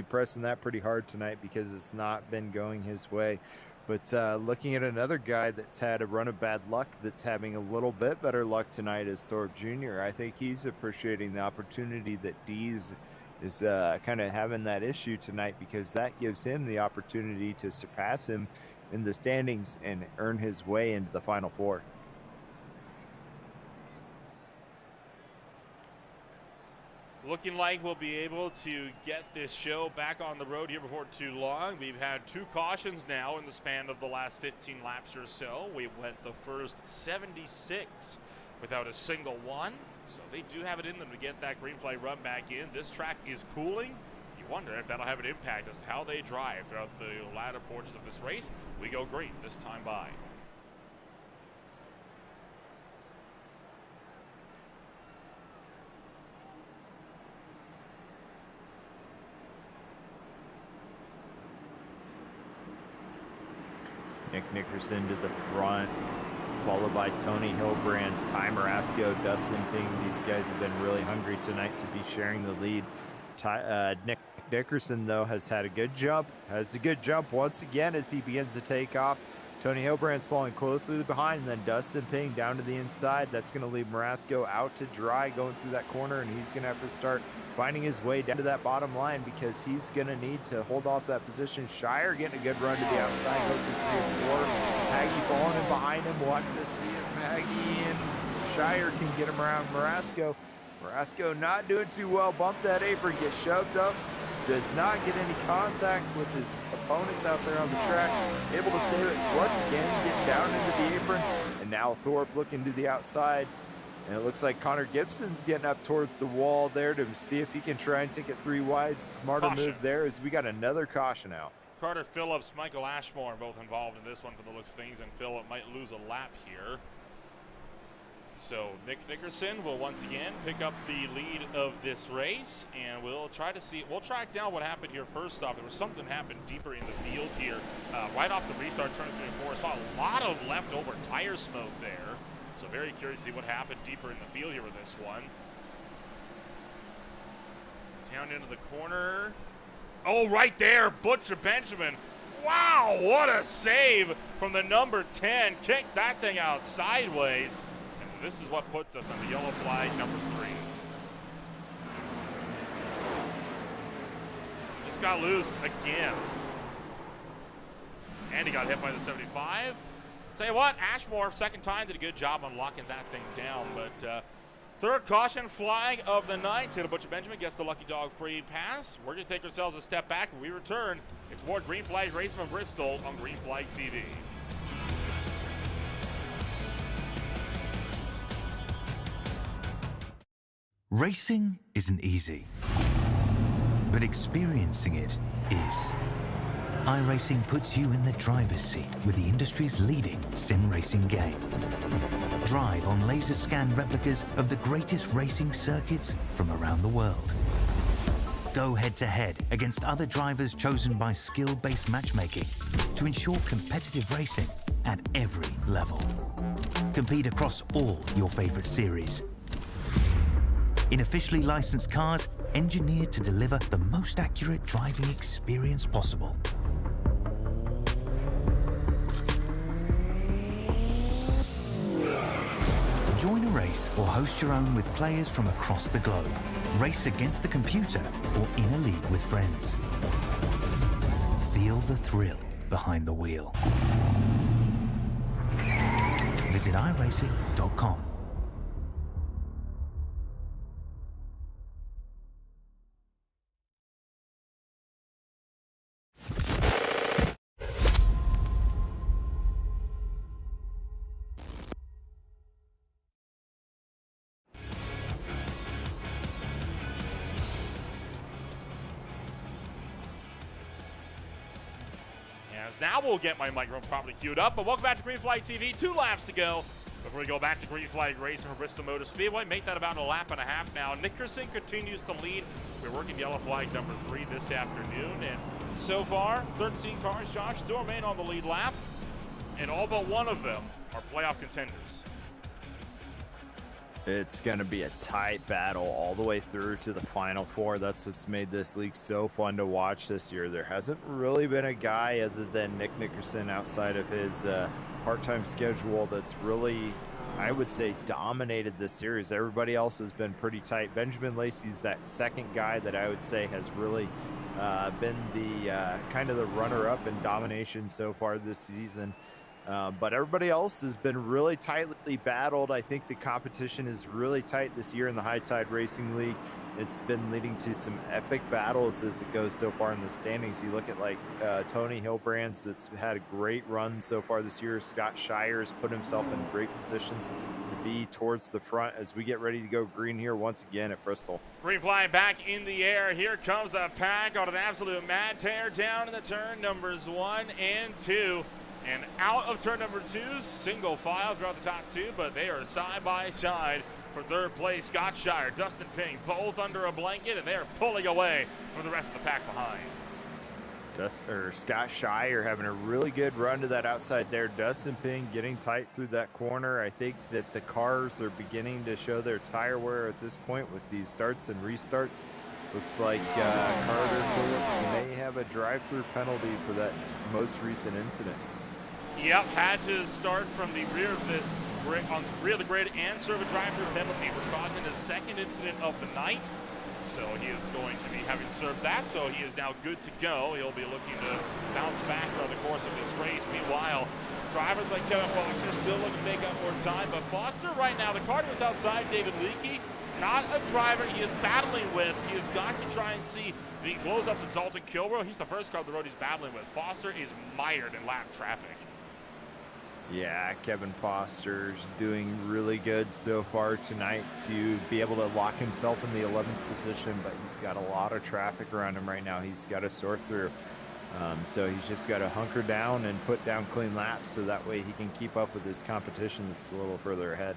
pressing that pretty hard tonight because it's not been going his way. But looking at another guy that's had a run of bad luck that's having a little bit better luck tonight is Thorpe Jr. I think he's appreciating the opportunity that Dees is kind of having that issue tonight because that gives him the opportunity to surpass him in the standings and earn his way into the Final Four. Looking like we'll be able to get this show back on the road here before too long. We've had 2 cautions now in the span of the last 15 laps or so. We went the first 76 without a single one. So they do have it in them to get that green flag run back in. This track is cooling. You wonder if that'll have an impact as to how they drive throughout the latter portions of this race. We go green this time by. Nick Nickerson to the front, followed by Tony Hilbrand's Ty Marasco, Dustin Ping. These guys have been really hungry tonight to be sharing the lead. Nick Nickerson, though, has had a good jump. Has a good jump once again as he begins to take off. Tony Hilbrand's falling closely behind, and then Dustin Ping down to the inside. That's going to leave Marasco out to dry going through that corner, and he's going to have to start finding his way down to that bottom line because he's going to need to hold off that position. Shire getting a good run to the outside, go through 3 and 4. Haggy falling in behind him, wanting to see if Haggy and Shire can get him around Marasco. Marasco not doing too well, bumped that apron, gets shoved up, does not get any contact with his opponents out there on the track, able to save it once again, get down into the apron, and now Thorpe looking to the outside, and it looks like Connor Gibson's getting up towards the wall there to see if he can try and take it 3 wide. Smarter Caution. move there as we got another caution out. Carter Phillips, Michael Ashmore both involved in this one for the looks of things, and Phillip might lose a lap here. So Nick Nickerson will once again pick up the lead of this race, and we'll track down what happened here first off. There was something happened deeper in the field here. Right off the restart, turns 24, saw a lot of leftover tire smoke there. So very curious to see what happened deeper in the field here with this one. Down into the corner. Oh, right there, Butcher Benjamin. Wow, what a save from the number 10. Kicked that thing out sideways. This is what puts us on the yellow flag, number 3. Just got loose again. And he got hit by the 75. Tell you what, Ashmore, second time, did a good job on locking that thing down. But third caution flag of the night. Taylor Butcher Benjamin gets the lucky dog free pass. We're going to take ourselves a step back. When we return, it's more Green Flag Racing from Bristol on Green Flag TV. Racing isn't easy, but experiencing it is. iRacing puts you in the driver's seat with the industry's leading sim racing game. Drive on laser scan replicas of the greatest racing circuits from around the world. Go head to head against other drivers chosen by skill-based matchmaking to ensure competitive racing at every level. Compete across all your favorite series in officially licensed cars engineered to deliver the most accurate driving experience possible. Join a race or host your own with players from across the globe. Race against the computer or in a league with friends. Feel the thrill behind the wheel. Visit iRacing.com. Now we'll get my microphone properly queued up, but welcome back to Green Flag TV. 2 laps to go before we go back to Green Flag Racing for Bristol Motor Speedway. Make that about a lap and a half now. Nickerson continues to lead. We're working yellow flag number 3 this afternoon, and so far, 13 cars, Josh, still remain on the lead lap, and all but one of them are playoff contenders. It's going to be a tight battle all the way through to the Final Four. That's what's made this league so fun to watch this year. There hasn't really been a guy other than Nick Nickerson outside of his part-time schedule that's really, I would say, dominated this series. Everybody else has been pretty tight. Benjamin Lacey's that second guy that I would say has really been the kind of the runner-up in domination so far this season. But everybody else has been really tightly battled. I think the competition is really tight this year in the High Tide Racing League. It's been leading to some epic battles as it goes so far in the standings. You look at like Tony Hilbrand's that's had a great run so far this year. Scott Shire's put himself in great positions to be towards the front as we get ready to go green here once again at Bristol. Green flag back in the air. Here comes the pack on an absolute mad tear down in the turn numbers 1 and 2. And out of turn number 2, single file throughout the top 2, but they are side by side for third place. Scott Shire, Dustin Ping, both under a blanket, and they are pulling away from the rest of the pack behind. Scott Shire having a really good run to that outside there. Dustin Ping getting tight through that corner. I think that the cars are beginning to show their tire wear at this point with these starts and restarts. Looks like Carter Phillips may have a drive-through penalty for that most recent incident. Yep, had to start from the rear of this on the rear of the grid and serve a drive-through penalty for causing his second incident of the night. So he is going to be having served that, so he is now good to go. He'll be looking to bounce back throughout the course of this race. Meanwhile, drivers like Kevin Foster still looking to make up more time, but Foster right now, the car was outside David Leakey, not a driver he is battling with. He has got to try and see if he blows up to Dalton Kilroy. He's the first car on the road he's battling with. Foster is mired in lap traffic. Yeah, Kevin Foster's doing really good so far tonight to be able to lock himself in the 11th position, but he's got a lot of traffic around him right now. He's got to sort through. So he's just got to hunker down and put down clean laps so that way he can keep up with his competition that's a little further ahead.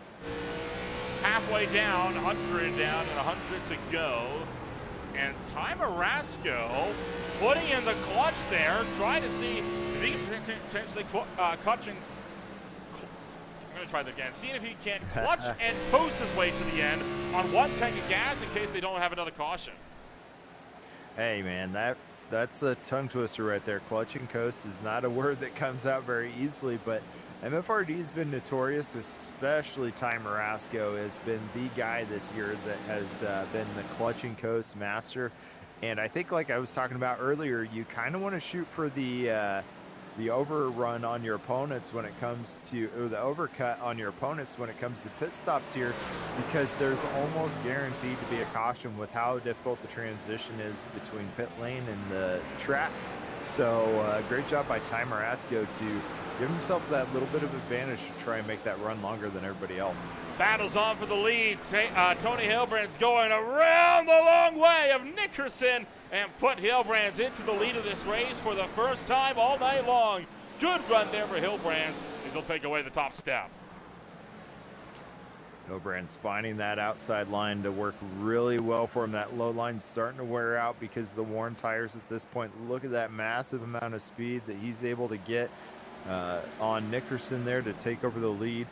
Halfway down, 100 down and 100 to go. And Ty Marasco putting in the clutch there, trying to see if he can potentially clutching. I'm going to try that again. Seeing if he can clutch and coast his way to the end on one tank of gas in case they don't have another caution. Hey, man, that's a tongue twister right there. Clutch and coast is not a word that comes out very easily, but MFRD has been notorious, especially Ty Marasco has been the guy this year that has been the clutch and coast master. And I think, like I was talking about earlier, you kind of want to shoot for the overrun on your opponents when it comes to, or the overcut on your opponents when it comes to pit stops here, because there's almost guaranteed to be a caution with how difficult the transition is between pit lane and the track. So great job by Ty Marasco to give himself that little bit of advantage to try and make that run longer than everybody else. Battles on for the lead. Tony Hilbrand's going around the long way of Nickerson and put Hilbrands into the lead of this race for the first time all night long. Good run there for Hilbrands as he'll take away the top step. Hilbrand's finding that outside line to work really well for him. That low line's starting to wear out because of the worn tires at this point. Look at that massive amount of speed that he's able to get on Nickerson there to take over the lead.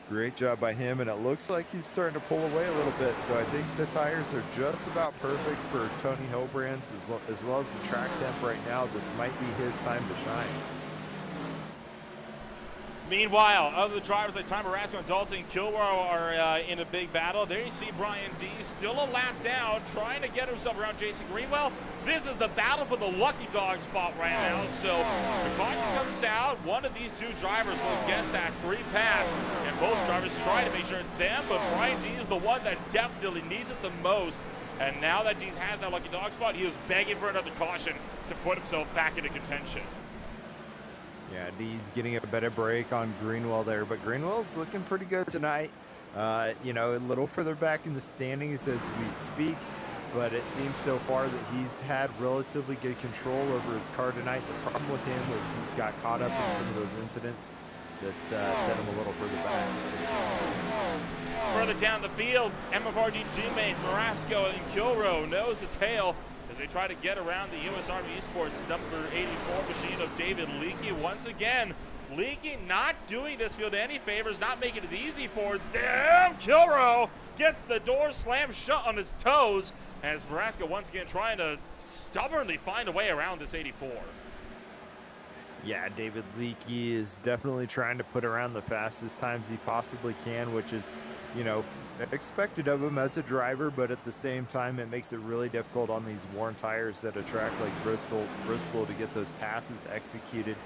Great job by him, and it looks like he's starting to pull away a little bit. So I think the tires are just about perfect for Tony Hilbrands as well as the track temp right now. This might be his time to shine. Meanwhile, other drivers like Ty Marasco and Dalton Kilroy are in a big battle. There you see Brian D still a lap down, trying to get himself around Jason Greenwell. This is the battle for the lucky dog spot right now. So the caution comes out. One of these two drivers will get that free pass, and both drivers try to make sure it's them, but Brian D is the one that definitely needs it the most. And now that D has that lucky dog spot, he is begging for another caution to put himself back into contention. Yeah, D's getting a better break on Greenwell there, but Greenwell's looking pretty good tonight. You know, a little further back in the standings as we speak, but it seems so far that he's had relatively good control over his car tonight. The problem with him is he's got caught up in some of those incidents that's set him a little further back. Further down the field, MFRD teammates Marasco and Kilroy nose to tail as they try to get around the U.S. Army Esports number 84 machine of David Leakey. Once again, Leakey not doing this field any favors, not making it easy for them. Kilroy gets the door slammed shut on his toes as Marasco once again trying to stubbornly find a way around this 84. Yeah, David Leakey is definitely trying to put around the fastest times he possibly can, which is, you know, expected of him as a driver, but at the same time it makes it really difficult on these worn tires at a track like Bristol to get those passes executed.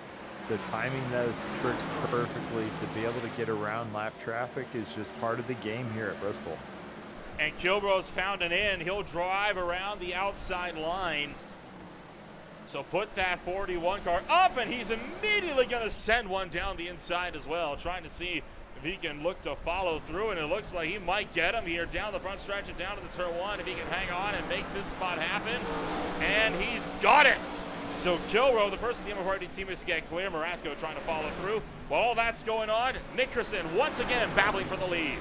So timing those tricks perfectly to be able to get around lap traffic is just part of the game here at Bristol. And Kilroy's found an end. He'll drive around the outside line. So put that 41 car up, and he's immediately going to send one down the inside as well, trying to see if he can look to follow through, and it looks like he might get him here down the front stretch and down to the turn one if he can hang on and make this spot happen. And he's got it. So Kilroy, the first of the MFRD teammates to get clear. Marasco trying to follow through. While all that's going on, Nickerson once again battling for the lead.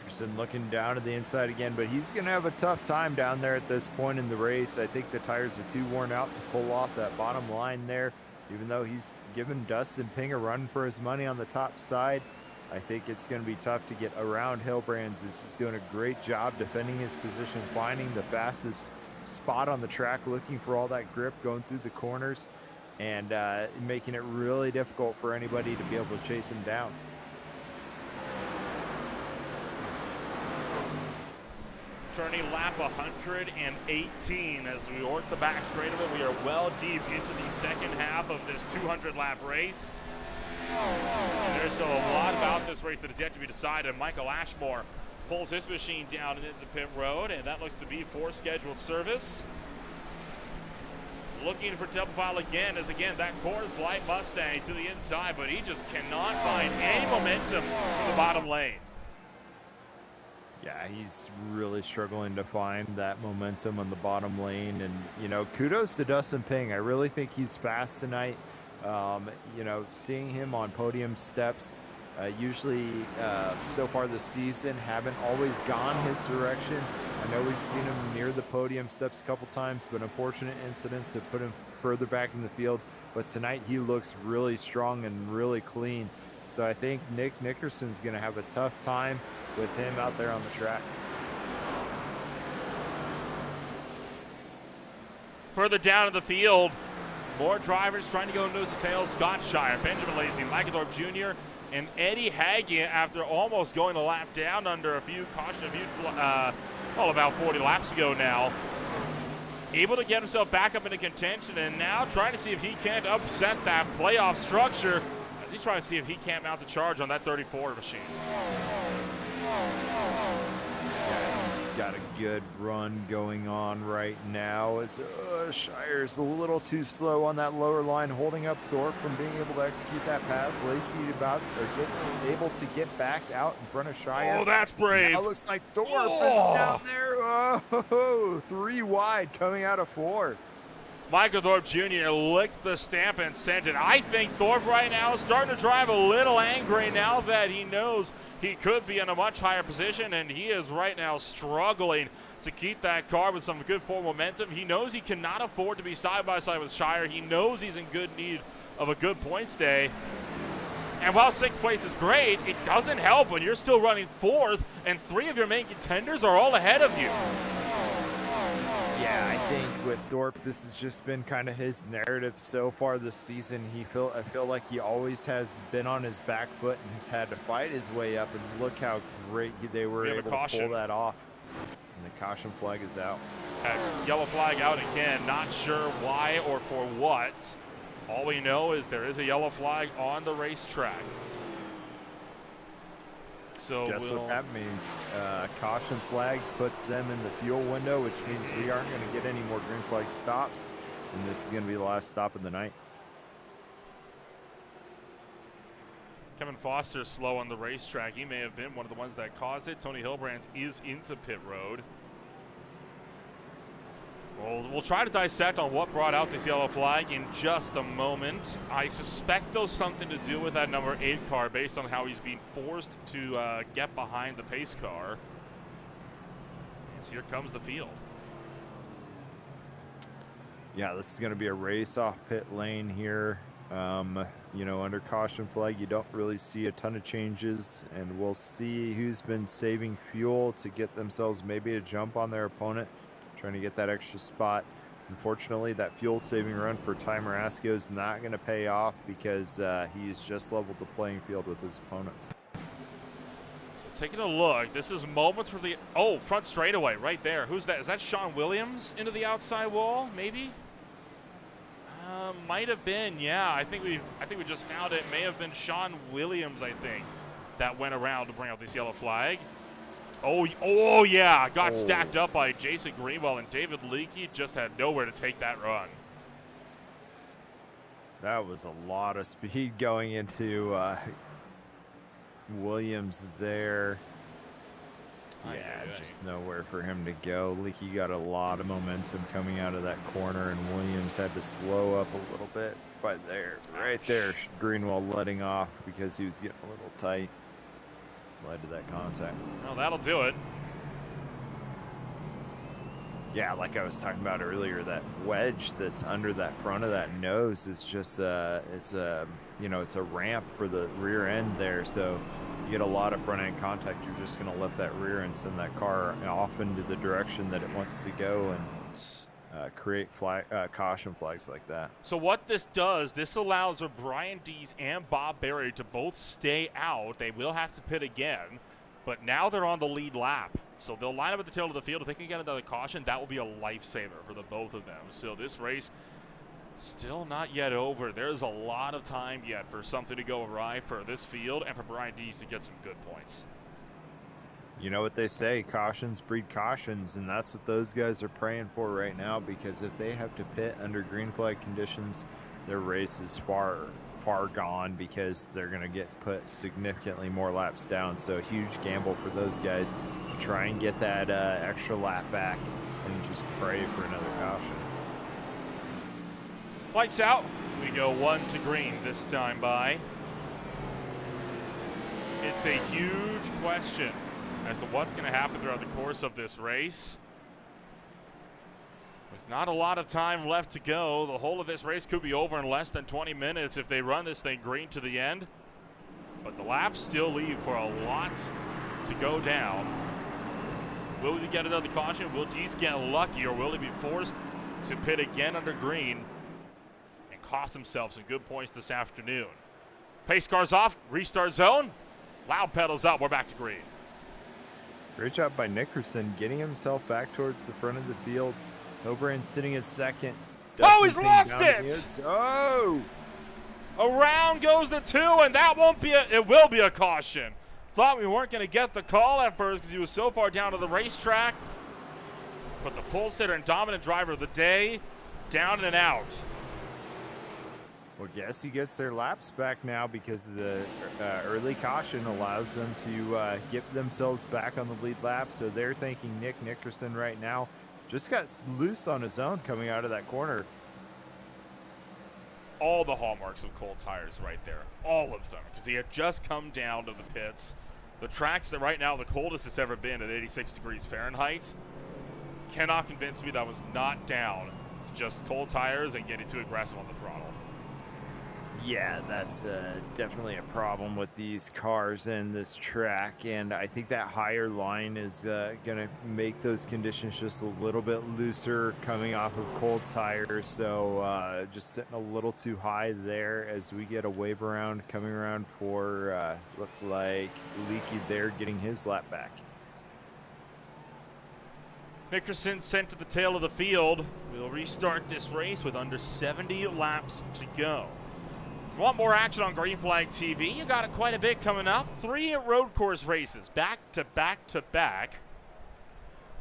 Nickerson looking down to the inside again, but he's going to have a tough time down there at this point in the race. I think the tires are too worn out to pull off that bottom line there, even though he's given Dustin Ping a run for his money on the top side. I think it's going to be tough to get around Hilbrands. He's doing a great job defending his position, finding the fastest spot on the track, looking for all that grip, going through the corners, and making it really difficult for anybody to be able to chase him down. Turning lap 118 as we work the back straight of it. We are well deep into the second half of this 200-lap race. And there's still a lot about this race that is yet to be decided. Michael Ashmore pulls his machine down and into pit road, and that looks to be for scheduled service. Looking for double file again, as again that Coors Light Mustang to the inside, but he just cannot find any momentum in the bottom lane. Yeah, he's really struggling to find that momentum on the bottom lane. And, you know, kudos to Dustin Ping. I really think he's fast tonight. You know, seeing him on podium steps, usually so far this season, haven't always gone his direction. I know we've seen him near the podium steps a couple times, but unfortunate incidents have put him further back in the field. But tonight he looks really strong and really clean. So I think Nick Nickerson's going to have a tough time with him out there on the track. Further down in the field, more drivers trying to go nose to tail. Scott Shire, Benjamin Lacey, Michaelthorpe Jr., and Eddie Haggy, after almost going a lap down under a few caution, about 40 laps ago now, able to get himself back up into contention, and now trying to see if he can't upset that playoff structure as he tries to see if he can't mount the charge on that 34 machine. Yeah, he's got a good run going on right now as Shire's a little too slow on that lower line, holding up Thorpe from being able to execute that pass. Lacey able to get back out in front of Shire. Oh, that's brave. Now looks like Thorpe is down there. Oh, 3 wide coming out of 4. Michaelthorpe Jr. licked the stamp and sent it. I think Thorpe right now is starting to drive a little angry now that he knows he could be in a much higher position, and he is right now struggling to keep that car with some good forward momentum. He knows he cannot afford to be side by side with Shire. He knows he's in good need of a good points day. And while 6th place is great, it doesn't help when you're still running 4th and 3 of your main contenders are all ahead of you. Yeah, I think with Thorpe, this has just been kind of his narrative so far this season. I feel like he always has been on his back foot and has had to fight his way up, and look how great they were able to pull that off. And the caution flag is out. Yellow flag out again, not sure why or for what. All we know is there is a yellow flag on the racetrack. So guess what that means? Caution flag puts them in the fuel window, which means we aren't going to get any more green flag stops, and this is going to be the last stop of the night. Kevin Foster slow on the racetrack. He may have been one of the ones that caused it. Tony Hilbrands is into pit road. We'll try to dissect on what brought out this yellow flag in just a moment. I suspect there's something to do with that number 8 car based on how he's being forced to get behind the pace car. And so here comes the field. Yeah, this is going to be a race off pit lane here. You know, under caution flag, you don't really see a ton of changes, and we'll see who's been saving fuel to get themselves maybe a jump on their opponent, trying to get that extra spot. Unfortunately, that fuel saving run for Ty Marasco is not going to pay off because he's just leveled the playing field with his opponents. So taking a look, this is moments for the front straightaway right there. Who's that? Is that Sean Williams into the outside wall? Maybe. Might have been. Yeah, I think we just found it. May have been Sean Williams. I think that went around to bring out this yellow flag. Oh yeah, got stacked up by Jason Greenwell, and David Leakey just had nowhere to take that run. That was a lot of speed going into Williams there. Yeah, just nowhere for him to go. Leakey got a lot of momentum coming out of that corner, and Williams had to slow up a little bit. But right there, Greenwell letting off because he was getting a little tight. led to that contact. Well, that'll do it. Yeah, like I was talking about earlier, that wedge that's under that front of that nose is just it's a ramp for the rear end there. So you get a lot of front end contact. You're just going to lift that rear and send that car off into the direction that it wants to go and create caution flags like that. So what this does, this allows for Brian Dees and Bob Berry to both stay out. They will have to pit again, but now they're on the lead lap. So they'll line up at the tail of the field. If they can get another caution, that will be a lifesaver for the both of them. So this race still not yet over. There's a lot of time yet for something to go awry for this field and for Brian Dees to get some good points. You know what they say, cautions breed cautions, and that's what those guys are praying for right now, because if they have to pit under green flag conditions, their race is far gone, because they're going to get put significantly more laps down. So a huge gamble for those guys to try and get that extra lap back and just pray for another caution. Lights out. We go 1 to green this time by. It's a huge question as to what's going to happen throughout the course of this race. With not a lot of time left to go, the whole of this race could be over in less than 20 minutes if they run this thing green to the end. But the laps still leave for a lot to go down. Will we get another caution? Will Dees get lucky, or will he be forced to pit again under green and cost himself some good points this afternoon? Pace cars off, restart zone. Loud pedals up, we're back to green. Great job by Nickerson getting himself back towards the front of the field. Hilbrand sitting at second. Oh, he's lost it! Oh! Around goes the 2, and that won't be it will be a caution. Thought we weren't going to get the call at first because he was so far down to the racetrack. But the pole sitter and dominant driver of the day, down and out. Well, guess he gets their laps back now, because the early caution allows them to get themselves back on the lead lap. So they're thanking Nick Nickerson right now. Just got loose on his own coming out of that corner. All the hallmarks of cold tires right there. All of them. Because he had just come down to the pits. The track's that right now the coldest it's ever been at 86 degrees Fahrenheit. Cannot convince me that was not down. It's just cold tires and getting too aggressive on the throttle. Yeah, that's definitely a problem with these cars and this track, and I think that higher line is going to make those conditions just a little bit looser coming off of cold tires. So just sitting a little too high there as we get a wave around coming around for look like Leakey there getting his lap back. Nickerson sent to the tail of the field. We'll restart this race with under 70 laps to go. Want more action on Green Flag TV? You got it quite a bit coming up. 3 road course races, back to back to back.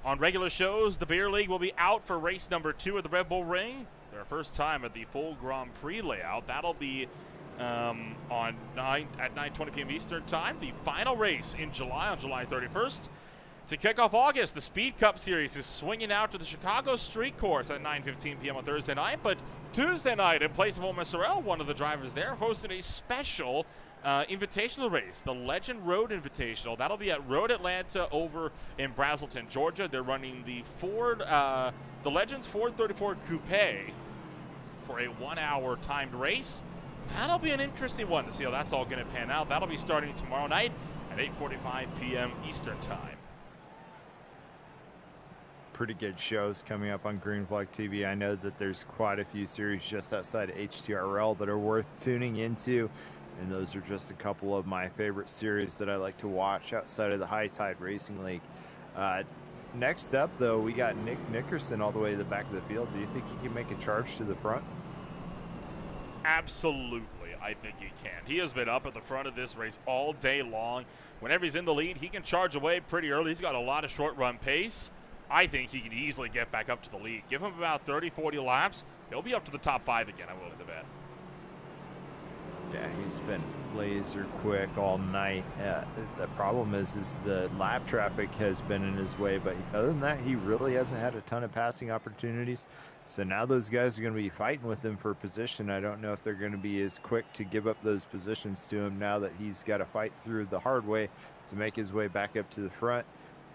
On regular shows, the Beer League will be out for race number 2 at the Red Bull Ring. Their first time at the full Grand Prix layout. That'll be at 9:20 p.m. Eastern Time. The final race in July, on July 31st. To kick off August, the Speed Cup Series is swinging out to the Chicago Street Course at 9:15 p.m. on Thursday night. But Tuesday night, in place of Omar Sorrell, one of the drivers there, hosting a special invitational race, the Legend Road Invitational. That'll be at Road Atlanta over in Braselton, Georgia. They're running the Legends Ford 34 Coupe for a 1-hour timed race. That'll be an interesting one to see how that's all going to pan out. That'll be starting tomorrow night at 8:45 p.m. Eastern Time. Pretty good shows coming up on Green Flag TV. I know that there's quite a few series just outside of HTRL that are worth tuning into, and those are just a couple of my favorite series that I like to watch outside of the High Tide Racing League. Next up, though, we got Nick Nickerson all the way to the back of the field. Do you think he can make a charge to the front? Absolutely, I think he can. He has been up at the front of this race all day long. Whenever he's in the lead, he can charge away pretty early. He's got a lot of short-run pace. I think he can easily get back up to the lead. Give him about 30, 40 laps. He'll be up to the top 5 again, I'm willing to bet. Yeah, he's been laser quick all night. The problem is the lap traffic has been in his way, but other than that, he really hasn't had a ton of passing opportunities. So now those guys are going to be fighting with him for position. I don't know if they're going to be as quick to give up those positions to him now that he's got to fight through the hard way to make his way back up to the front.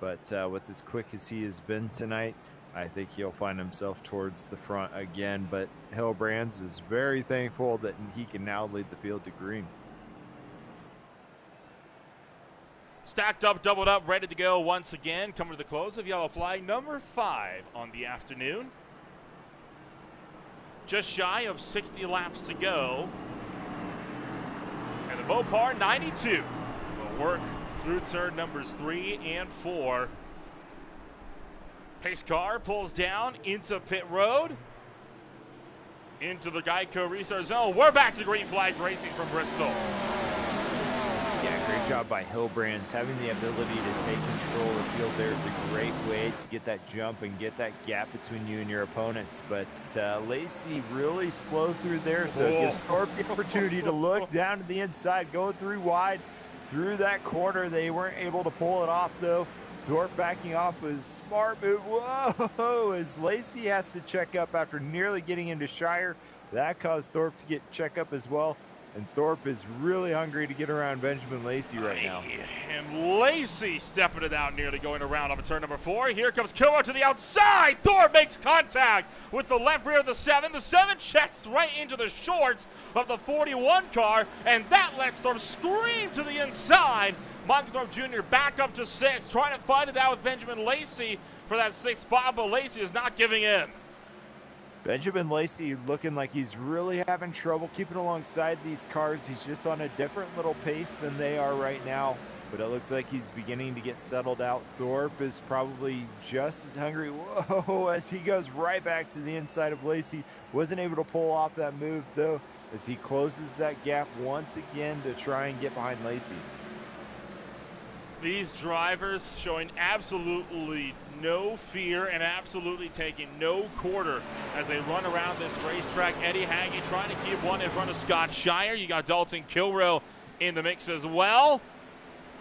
But with as quick as he has been tonight, I think he'll find himself towards the front again. But Hillbrands is very thankful that he can now lead the field to green. Stacked up, doubled up, ready to go once again. Coming to the close of yellow flag number 5 on the afternoon. Just shy of 60 laps to go. And the Mopar 92 will work through turn numbers 3 and 4. Pace car pulls down into pit road, into the Geico restart zone. We're back to green flag racing from Bristol. Yeah, great job by Hillbrands. Having the ability to take control of the field there is a great way to get that jump and get that gap between you and your opponents. But Lacey really slow through there, so it gives Thorpe the opportunity to look down to the inside, going through wide through that corner. They weren't able to pull it off, though. Thorpe backing off was a smart move. Whoa! As Lacey has to check up after nearly getting into Shire. That caused Thorpe to get check up as well. And Thorpe is really hungry to get around Benjamin Lacey right now. And Lacey stepping it out, nearly going around on turn number 4. Here comes Kilrow to the outside. Thorpe makes contact with the left rear of the 7. The 7 checks right into the shorts of the 41 car, and that lets Thorpe scream to the inside. Michael Thorpe Jr. back up to 6, trying to fight it out with Benjamin Lacey for that 6th spot, but Lacey is not giving in. Benjamin Lacey looking like he's really having trouble keeping alongside these cars. He's just on a different little pace than they are right now, but it looks like he's beginning to get settled out. Thorpe is probably just as hungry. Whoa, as he goes right back to the inside of Lacey. Wasn't able to pull off that move, though, as he closes that gap once again to try and get behind Lacey. These drivers showing absolutely no fear and absolutely taking no quarter as they run around this racetrack. Eddie Haggy trying to keep one in front of Scott Shire. You got Dalton Kilrow in the mix as well.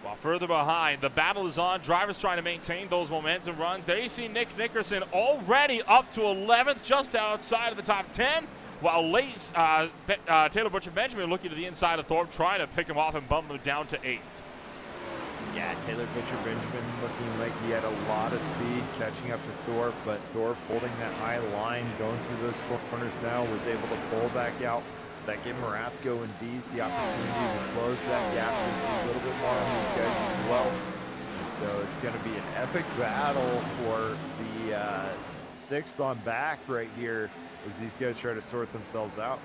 While further behind, the battle is on. Drivers trying to maintain those momentum runs. There you see Nick Nickerson already up to 11th, just outside of the top 10. While Taylor Butcher Benjamin looking to the inside of Thorpe, trying to pick him off and bump him down to 8th. Yeah, Taylor Butcher Benjamin looking like he had a lot of speed catching up to Thorpe, but Thorpe holding that high line, going through those corners now, was able to pull back out. That gave Marasco and Dees the opportunity to close that gap just a little bit more on these guys as well. And so it's going to be an epic battle for the 6th on back right here as these guys try to sort themselves out.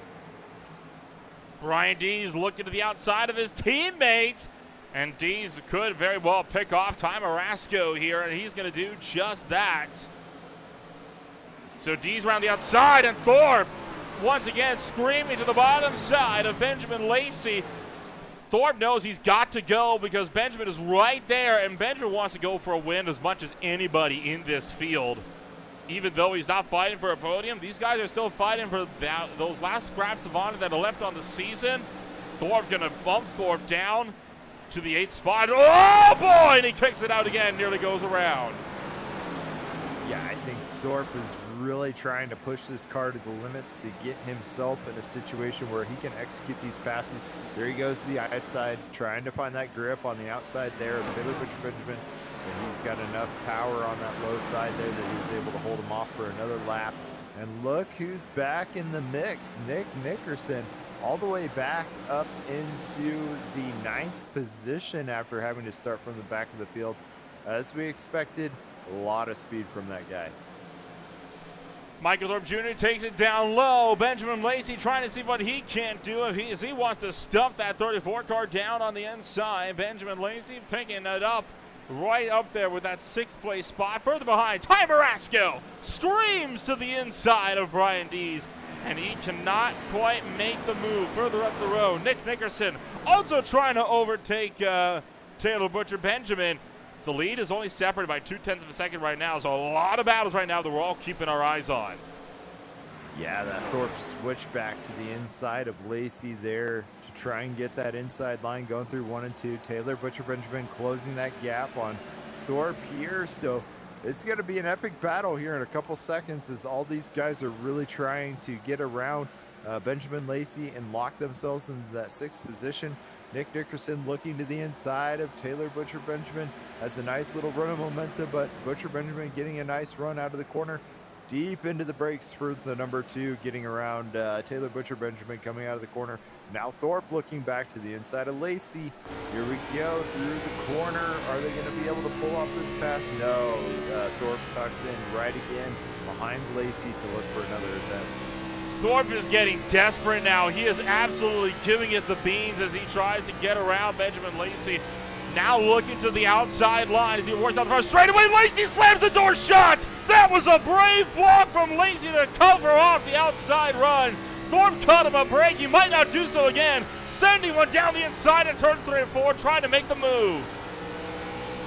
Brian Dees looking to the outside of his teammate. And Dees could very well pick off Ty Marasco here, and he's going to do just that. So Dees around the outside, and Thorpe once again screaming to the bottom side of Benjamin Lacey. Thorpe knows he's got to go because Benjamin is right there, and Benjamin wants to go for a win as much as anybody in this field. Even though he's not fighting for a podium, these guys are still fighting for those last scraps of honor that are left on the season. Thorpe going to bump Thorpe down to the 8th spot. Oh boy, and he kicks it out again, nearly goes around. Yeah, I think Thorpe is really trying to push this car to the limits to get himself in a situation where he can execute these passes. There he goes to the high side, trying to find that grip on the outside there of Taylor Butcher Benjamin. And he's got enough power on that low side there that he was able to hold him off for another lap. And look who's back in the mix, Nick Nickerson. All the way back up into the 9th position after having to start from the back of the field. As we expected, a lot of speed from that guy. Michael Thorpe Jr. takes it down low. Benjamin Lacey trying to see what he can do as he wants to stuff that 34 car down on the inside. Benjamin Lacey picking it up right up there with that 6th place spot. Further behind, Ty Marasco screams to the inside of Brian Dees, and he cannot quite make the move further up the road. Nick Nickerson also trying to overtake Taylor Butcher Benjamin. The lead is only separated by 0.2 of a second right now, so a lot of battles right now that we're all keeping our eyes on. Yeah, that Thorpe switch back to the inside of Lacey there to try and get that inside line going through 1 and 2. Taylor Butcher Benjamin closing that gap on Thorpe here. So it's going to be an epic battle here in a couple seconds as all these guys are really trying to get around Benjamin Lacey and lock themselves into that 6th position. Nick Nickerson looking to the inside of Taylor Butcher Benjamin, has a nice little run of momentum, but Butcher Benjamin getting a nice run out of the corner, deep into the brakes for the number 2, getting around Taylor Butcher Benjamin coming out of the corner. Now Thorpe looking back to the inside of Lacey. Here we go through the corner. Are they going to be able to pull off this pass? No. Thorpe tucks in right again behind Lacey to look for another attempt. Thorpe is getting desperate now. He is absolutely giving it the beans as he tries to get around Benjamin Lacey. Now looking to the outside line as he works out the front straightaway. Lacey slams the door shut. That was a brave block from Lacey to cover off the outside run. Thorpe cut him a break. He might not do so again. Sending one down the inside in turns 3 and 4, trying to make the move.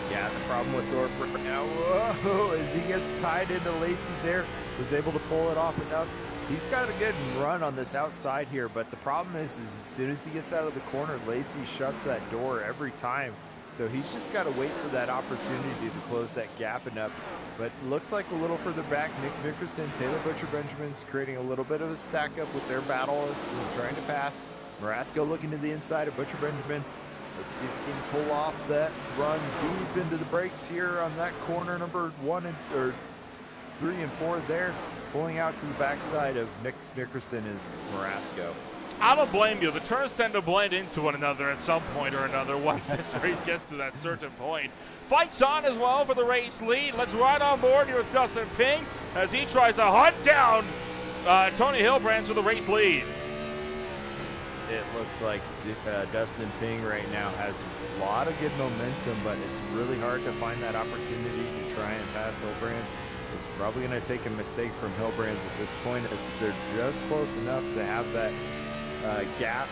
Yeah, the problem with Thorpe right now, whoa, as he gets tied into Lacey there, was able to pull it off enough. He's got a good run on this outside here, but the problem is as soon as he gets out of the corner, Lacey shuts that door every time. So he's just got to wait for that opportunity to close that gap enough. But looks like a little further back, Nick Nickerson, Taylor Butcher Benjamin's creating a little bit of a stack up with their battle and trying to pass. Marasco looking to the inside of Butcher Benjamin. Let's see if he can pull off that run deep into the brakes here on that corner number 1 or 3 and 4 there. Pulling out to the backside of Nick Nickerson is Marasco. I don't blame you. The turns tend to blend into one another at some point or another once this race gets to that certain point. Fights on as well for the race lead. Let's ride on board here with Dustin Ping as he tries to hunt down Tony Hilbrands for the race lead. It looks like Dustin Ping right now has a lot of good momentum, but it's really hard to find that opportunity to try and pass Hilbrands. It's probably going to take a mistake from Hilbrands at this point as they're just close enough to have that gap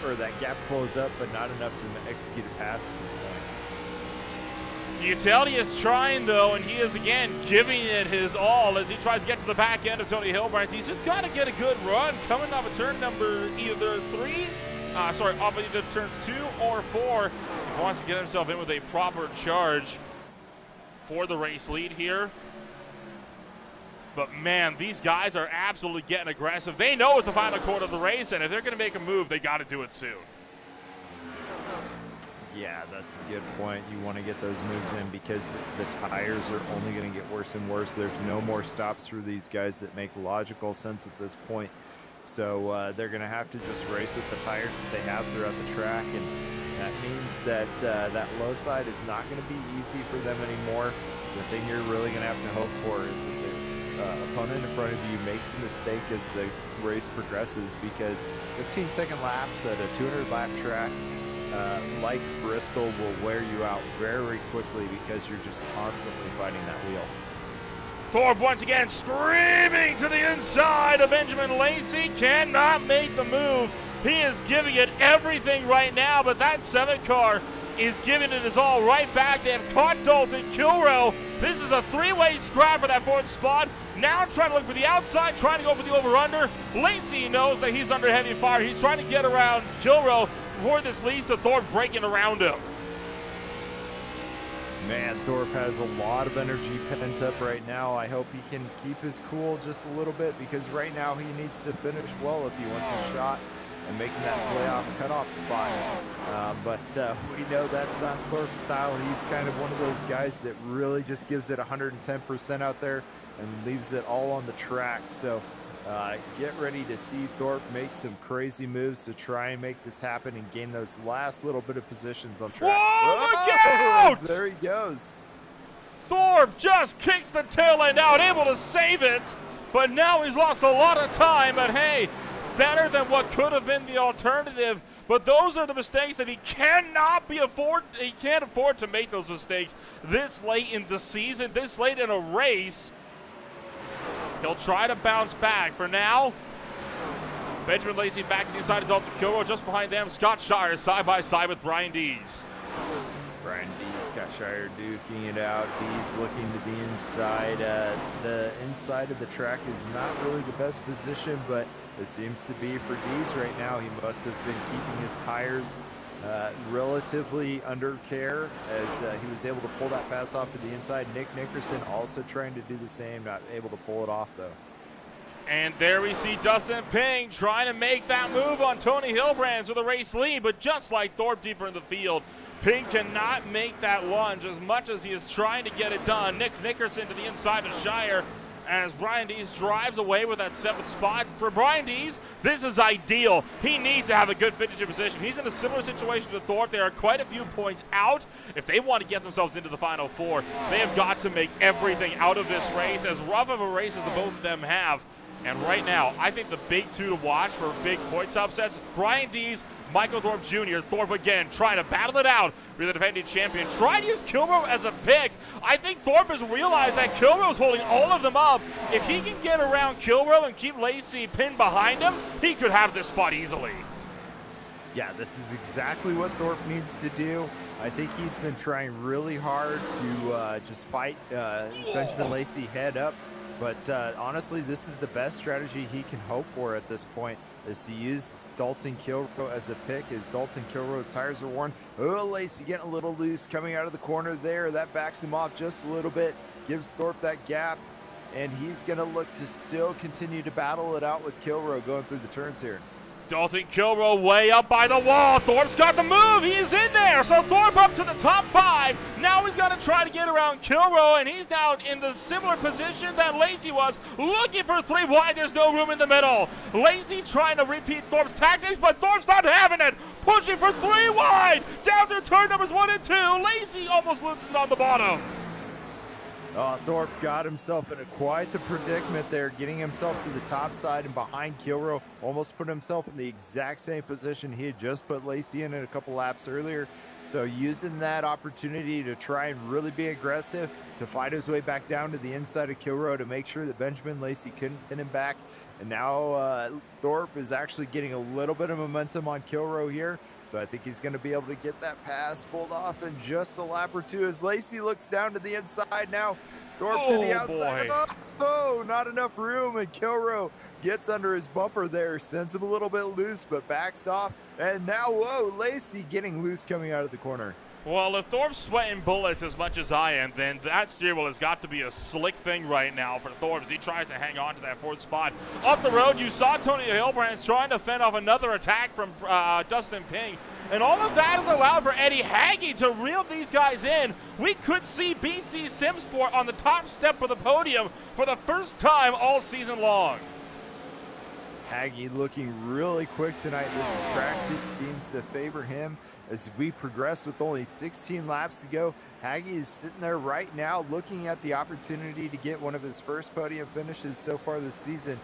close up, but not enough to execute a pass at this point. Utility is trying though, and he is again giving it his all as he tries to get to the back end of Tony Hilbrands. He's just got to get a good run coming off a turn number either 3, off of either turns 2 or 4. If he wants to get himself in with a proper charge for the race lead here. But man, these guys are absolutely getting aggressive. They know it's the final quarter of the race, and if they're going to make a move, they got to do it soon. Yeah, that's a good point. You want to get those moves in because the tires are only going to get worse and worse. There's no more stops for these guys that make logical sense at this point. So they're going to have to just race with the tires that they have throughout the track, and that means that that low side is not going to be easy for them anymore. The thing you're really going to have to hope for is that the opponent in front of you makes a mistake as the race progresses, because 15-second laps at a 200-lap track like Bristol will wear you out very quickly because you're just constantly fighting that wheel. Thorpe once again screaming to the inside of Benjamin Lacey, cannot make the move. He is giving it everything right now, but that 7 car is giving it his all right back. They have caught Dalton Kilrow. This is a 3-way scrap for that 4th spot. Now trying to look for the outside, trying to go for the over-under. Lacey knows that he's under heavy fire. He's trying to get around Kilrow before this leads to Thorpe breaking around him. Man, Thorpe has a lot of energy pent up right now. I hope he can keep his cool just a little bit, because right now he needs to finish well if he wants a shot and making that playoff cutoff spot. But we know that's not Thorpe's style. He's kind of one of those guys that really just gives it 110% out there and leaves it all on the track. So get ready to see Thorpe make some crazy moves to try and make this happen and gain those last little bit of positions on track. Whoa, look out! There he goes. Thorpe just kicks the tail end out, able to save it, but now he's lost a lot of time. But hey, better than what could have been the alternative. But those are the mistakes that he cannot afford. He can't afford to make those mistakes this late in the season, this late in a race. He'll try to bounce back. For now, Benjamin Lacey back to the inside of Dalton Kilrow. Just behind them, Scott Shire side by side with Brian Dees. Brian D. Scott Shire duking it out. D's looking to the inside. The inside of the track is not really the best position, but it seems to be for D's right now. He must have been keeping his tires relatively under care as he was able to pull that pass off to the inside. Nick Nickerson also trying to do the same, not able to pull it off though. And there we see Dustin Ping trying to make that move on Tony Hilbrands with a race lead, but just like Thorpe deeper in the field, Ping cannot make that lunge as much as he is trying to get it done. Nick Nickerson to the inside of Shire as Brian Dees drives away with that 7th spot. For Brian Dees, this is ideal. He needs to have a good finishing position. He's in a similar situation to Thorpe. They are quite a few points out. If they want to get themselves into the Final Four, they have got to make everything out of this race, as rough of a race as the both of them have. And right now, I think the big two to watch for big points upsets, Brian Dees, Michael Thorpe Jr. Thorpe again trying to battle it out with the defending champion. Trying to use Kilrow as a pick. I think Thorpe has realized that Kilrow is holding all of them up. If he can get around Kilrow and keep Lacey pinned behind him, he could have this spot easily. Yeah, this is exactly what Thorpe needs to do. I think he's been trying really hard to just fight Benjamin Lacey head up. But honestly, this is the best strategy he can hope for at this point, is to use Dalton Kilrow as a pick, as Dalton Kilrow's tires are worn. Oh, Lacey getting a little loose coming out of the corner there. That backs him off just a little bit, gives Thorpe that gap, and he's going to look to still continue to battle it out with Kilrow going through the turns here. Dalton Kilrow way up by the wall. Thorpe's got the move. He is in there. So Thorpe up to the top 5. Now he's got to try to get around Kilrow, and he's now in the similar position that Lacey was, looking for 3 wide. There's no room in the middle. Lacey trying to repeat Thorpe's tactics, but Thorpe's not having it. Pushing for 3 wide. Down through turn numbers 1 and 2. Lacey almost loses it on the bottom. Thorpe got himself in quite the predicament there, getting himself to the top side and behind Kilrow. Almost put himself in the exact same position he had just put Lacey in a couple laps earlier. So using that opportunity to try and really be aggressive, to fight his way back down to the inside of Kilrow to make sure that Benjamin Lacey couldn't pin him back. And now Thorpe is actually getting a little bit of momentum on Kilrow here. So I think he's going to be able to get that pass pulled off in just a lap or two as Lacey looks down to the inside now. Thorpe to the outside. Oh, not enough room, and Kilrow gets under his bumper there, sends him a little bit loose, but backs off. And now, whoa, Lacey getting loose coming out of the corner. Well, if Thorpe's sweating bullets as much as I am, then that steer wheel has got to be a slick thing right now for Thorpe as he tries to hang on to that 4th spot. Up the road, you saw Tony Hilbrands trying to fend off another attack from Dustin Ping. And all of that has allowed for Eddie Hagge to reel these guys in. We could see BC Simsport on the top step of the podium for the first time all season long. Hagge looking really quick tonight. This track seems to favor him as we progress with only 16 laps to go. Hagge is sitting there right now looking at the opportunity to get one of his first podium finishes so far this season.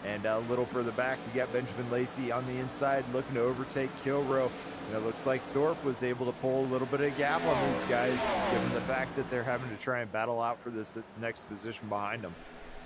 And a little further back, we got Benjamin Lacey on the inside looking to overtake Kilrow. And it looks like Thorpe was able to pull a little bit of gap on these guys, given the fact that they're having to try and battle out for this next position behind them.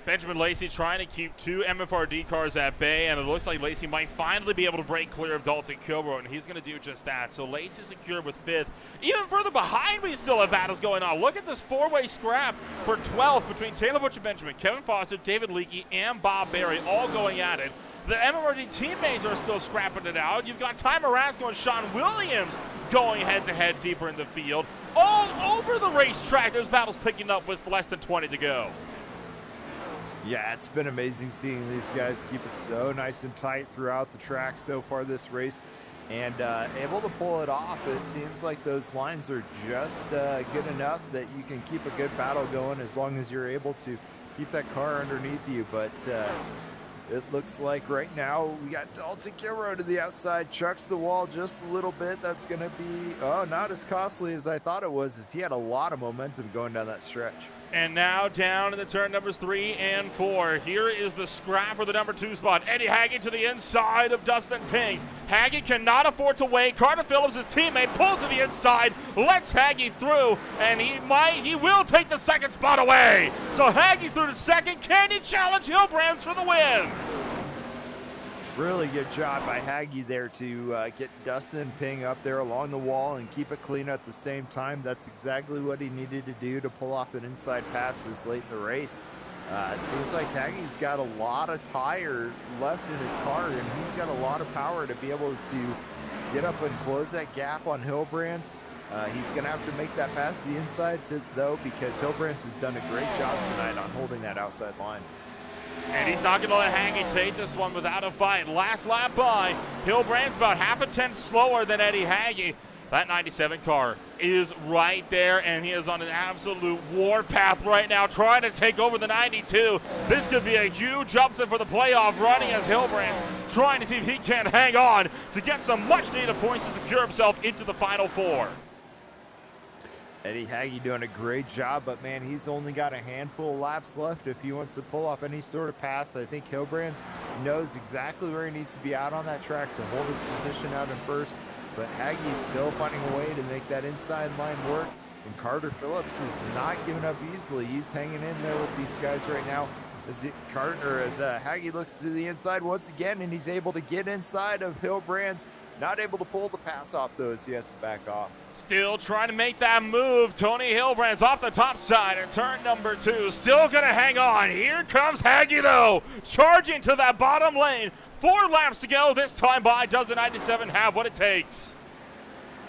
Benjamin Lacey trying to keep 2 MFRD cars at bay, and it looks like Lacey might finally be able to break clear of Dalton Kilrow, and he's going to do just that. So Lacey secure with 5th. Even further behind, we still have battles going on. Look at this 4-way scrap for 12th between Taylor Butcher Benjamin, Kevin Foster, David Leakey, and Bob Berry, all going at it. The MMRD teammates are still scrapping it out. You've got Ty Marasco and Sean Williams going head-to-head deeper in the field. All over the racetrack, there's battles picking up with less than 20 to go. Yeah, it's been amazing seeing these guys keep it so nice and tight throughout the track so far this race, and able to pull it off. It seems like those lines are just good enough that you can keep a good battle going as long as you're able to keep that car underneath you. But it looks like right now we got Dalton Kilrow to the outside, chucks the wall just a little bit. That's going to be, not as costly as I thought it was, as he had a lot of momentum going down that stretch. And now down in the turn numbers 3 and 4. Here is the scrap for the number 2 spot. Eddie Hagge to the inside of Dustin Ping. Hagge cannot afford to wait. Carter Phillips, his teammate, pulls to the inside, lets Hagge through, and he will take the 2nd spot away. So Hagge's through to 2nd. Can he challenge Hilbrands for the win? Really good job by Haggy there to get Dustin and Ping up there along the wall and keep it clean at the same time. That's exactly what he needed to do to pull off an inside pass this late in the race. It seems like Haggy's got a lot of tire left in his car, and he's got a lot of power to be able to get up and close that gap on Hilbrands. He's going to have to make that pass the inside, though, because Hilbrands has done a great job tonight on holding that outside line. And he's not going to let Haggy take this one without a fight. Last lap by, Hilbrand's about half a tenth slower than Eddie Haggy. That 97 car is right there, and he is on an absolute warpath right now, trying to take over the 92. This could be a huge upset for the playoff running as Hilbrand's trying to see if he can hang on to get some much-needed points to secure himself into the Final Four. Eddie Haggy doing a great job, but man, he's only got a handful of laps left if he wants to pull off any sort of pass. I think Hilbrands knows exactly where he needs to be out on that track to hold his position out in first, but Haggy's still finding a way to make that inside line work, and Carter Phillips is not giving up easily. He's hanging in there with these guys right now as Haggy looks to the inside once again, and he's able to get inside of Hilbrands. Not able to pull the pass off, though, as he has to back off. Still trying to make that move. Tony Hilbrand's off the top side at turn number 2. Still going to hang on. Here comes Haggy, though, charging to that bottom lane. 4 laps to go. This time by, does the 97 have what it takes?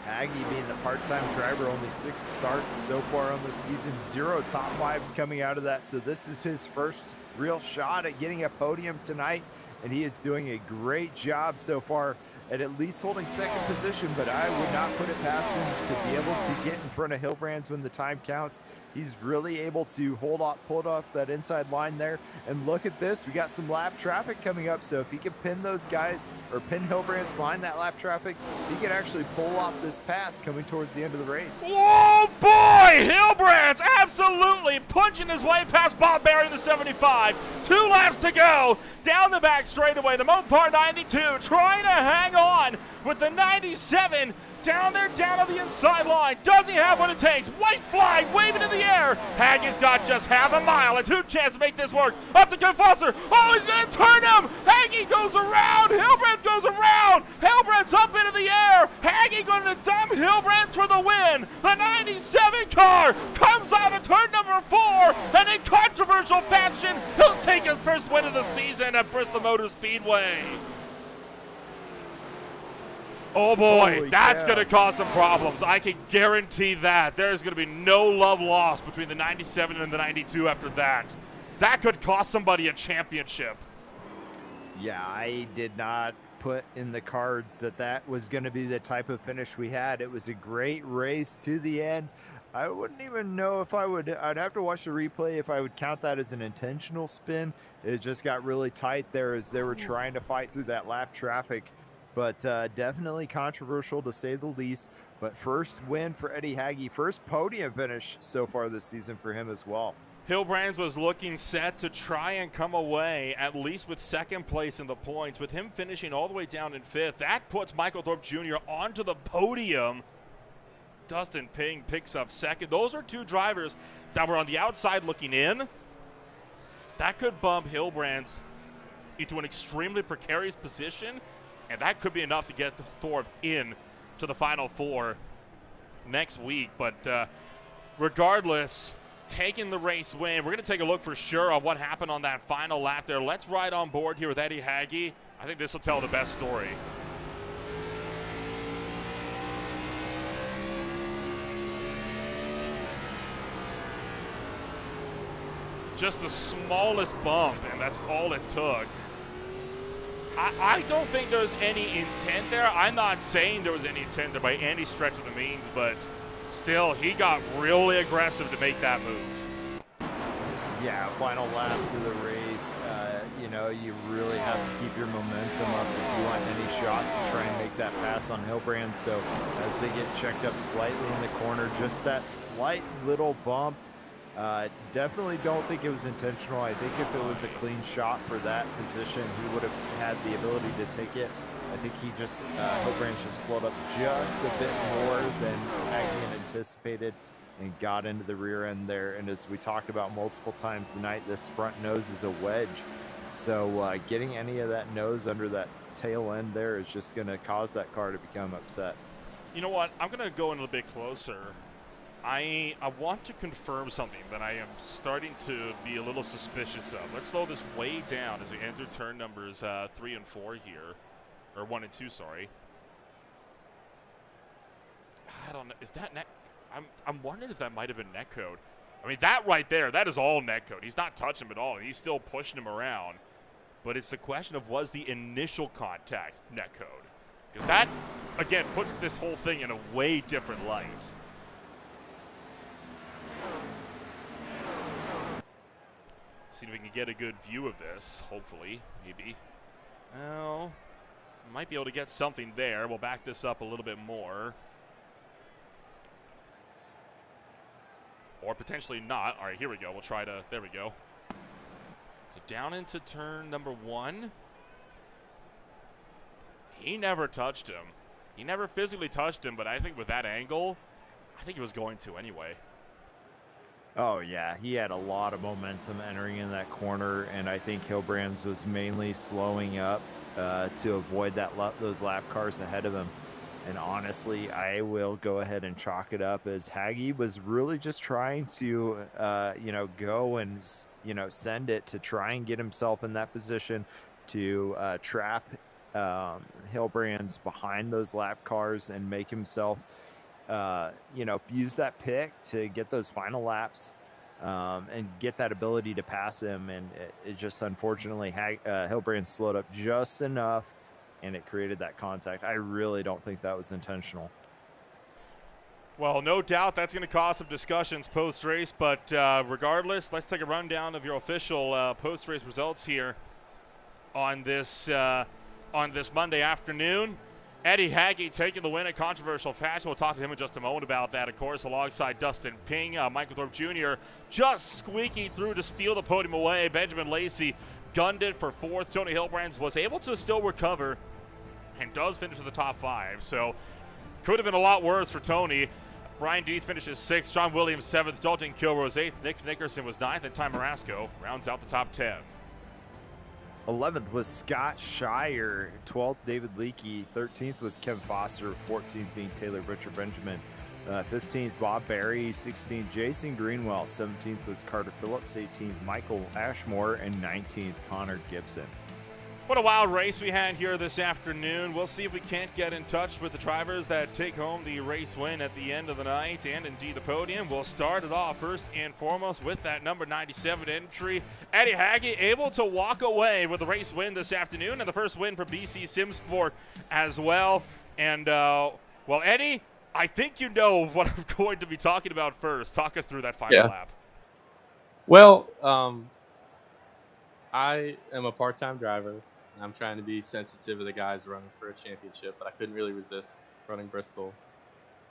Haggy being the part-time driver, only 6 starts so far on the season. 0 top 5s coming out of that. So this is his first real shot at getting a podium tonight, and he is doing a great job so far at least holding second position, but I would not put it past him to be able to get in front of Hilbrands when the time counts. He's really able to pull off that inside line there. And look at this, we got some lap traffic coming up, so if he can pin those guys or pin Hilbrands behind that lap traffic, he can actually pull off this pass coming towards the end of the race. Oh boy, Hilbrands absolutely punching his way past Bob Barry in the 75. 2 laps to go, down the back straightaway. The Mopar 92 trying to hang on with the 97 down there, down on the inside line. Does he have what it takes? White flag waving in the air. Haggy's got just half a mile. A 2 chance to make this work. Up to Confusser. Oh, he's going to turn him. Haggy goes around. Hilbrands goes around. Hilbrands up into the air. Haggy going to dump Hilbrands for the win. The 97 car comes out of turn number 4, and in controversial fashion, he'll take his first win of the season at Bristol Motor Speedway. Oh boy, Holy that's cow. going to cause some problems. I can guarantee that. There's going to be no love lost between the 97 and the 92 after that. That could cost somebody a championship. Yeah, I did not put in the cards that was going to be the type of finish we had. It was a great race to the end. I wouldn't even know if I'd have to watch the replay if I would count that as an intentional spin. It just got really tight there as they were trying to fight through that lap traffic. But definitely controversial to say the least. But first win for Eddie Haggy, first podium finish so far this season for him as well. Hilbrands was looking set to try and come away at least with second place in the points. With him finishing all the way down in 5th, that puts Michael Thorpe Jr. onto the podium. Dustin Ping picks up second. Those are 2 drivers that were on the outside looking in. That could bump Hilbrands into an extremely precarious position, and that could be enough to get Thorpe in to the Final Four next week. But regardless, taking the race win. We're going to take a look for sure on what happened on that final lap there. Let's ride on board here with Eddie Haggy. I think this will tell the best story. Just the smallest bump, and that's all it took. I don't think there's any intent there. I'm not saying there was any intent there by any stretch of the means, but still, he got really aggressive to make that move. Yeah, final laps of the race. You really have to keep your momentum up if you want any shots to try and make that pass on Hilbrands. So as they get checked up slightly in the corner, just that slight little bump. Definitely don't think it was intentional. I think if it was a clean shot for that position, he would have had the ability to take it. I think he just, Hilbrands just slowed up just a bit more than Haggy anticipated and got into the rear end there. And as we talked about multiple times tonight, this front nose is a wedge. So getting any of that nose under that tail end there is just going to cause that car to become upset. You know what? I'm going to go in a little bit closer. I want to confirm something that I am starting to be a little suspicious of. Let's slow this way down as we enter turn numbers 3 and 4 here. Or 1 and 2, sorry. I don't know. Is that net? I'm wondering if that might have been netcode. I mean, that right there, that is all netcode. He's not touching him at all. He's still pushing him around. But it's the question of, was the initial contact netcode? Because that, again, puts this whole thing in a way different light. See if we can get a good view of this, hopefully, maybe. Well, might be able to get something there. We'll back this up a little bit more. Or potentially not. All right, here we go. We'll try to, there we go. So down into turn number 1. He never touched him. He never physically touched him, but I think with that angle, I think he was going to anyway. Oh, yeah, he had a lot of momentum entering in that corner, and I think Hilbrands was mainly slowing up to avoid those lap cars ahead of him. And honestly, I will go ahead and chalk it up as Haggy was really just trying to, go and, send it to try and get himself in that position to trap Hilbrands behind those lap cars and make himself use that pick to get those final laps and get that ability to pass him. And it just, unfortunately, Hilbrand slowed up just enough, and it created that contact. I really don't think that was intentional. Well, no doubt that's going to cause some discussions post-race, but regardless, let's take a rundown of your official post-race results here on this Monday afternoon. Eddie Haggy taking the win in controversial fashion. We'll talk to him in just a moment about that, of course, alongside Dustin Ping. Michael Thorpe Jr. just squeaking through to steal the podium away. Benjamin Lacey gunned it for 4th. Tony Hilbrands was able to still recover and does finish in the top 5. So could have been a lot worse for Tony. Brian Dees finishes 6th. John Williams 7th. Dalton Kilrose 8th. Nick Nickerson was 9th. And Ty Marasco rounds out the top 10. 11th was Scott Shire, 12th David Leakey, 13th was Kevin Foster, 14th being Taylor Butcher Benjamin, 15th Bob Barry, 16th Jason Greenwell, 17th was Carter Phillips, 18th Michael Ashmore, and 19th Connor Gibson. What a wild race we had here this afternoon. We'll see if we can't get in touch with the drivers that take home the race win at the end of the night and indeed the podium. We'll start it off first and foremost with that number 97 entry. Eddie Haggy able to walk away with the race win this afternoon and the first win for BC Sim Sport as well. And, well, Eddie, I think you know what I'm going to be talking about first. Talk us through that final lap. Well, I am a part-time driver. I'm trying to be sensitive to the guys running for a championship, but I couldn't really resist running Bristol.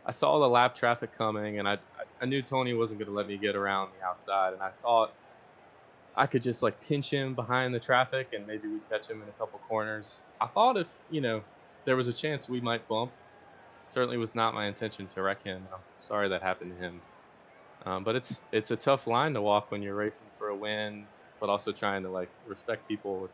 I saw the lap traffic coming, and I knew Tony wasn't going to let me get around the outside, and I thought I could just pinch him behind the traffic and maybe we'd catch him in a couple corners. I thought if, there was a chance we might bump. Certainly was not my intention to wreck him. I'm sorry that happened to him. But it's a tough line to walk when you're racing for a win, but also trying to respect people.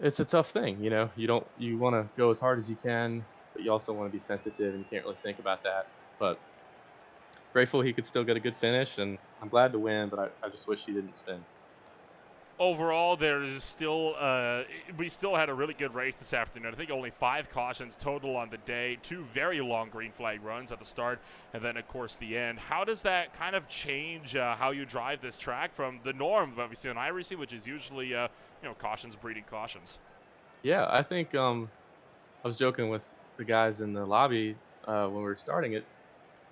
It's a tough thing, you want to go as hard as you can, but you also want to be sensitive and you can't really think about that. But grateful he could still get a good finish, and I'm glad to win, but I just wish he didn't spin. Overall, there's still we still had a really good race this afternoon. I think only 5 cautions total on the day, 2 very long green flag runs at the start, and then, of course, the end. How does that kind of change how you drive this track from the norm that we see on iRacing, which is usually cautions breeding cautions? Yeah, I think I was joking with the guys in the lobby when we were starting it.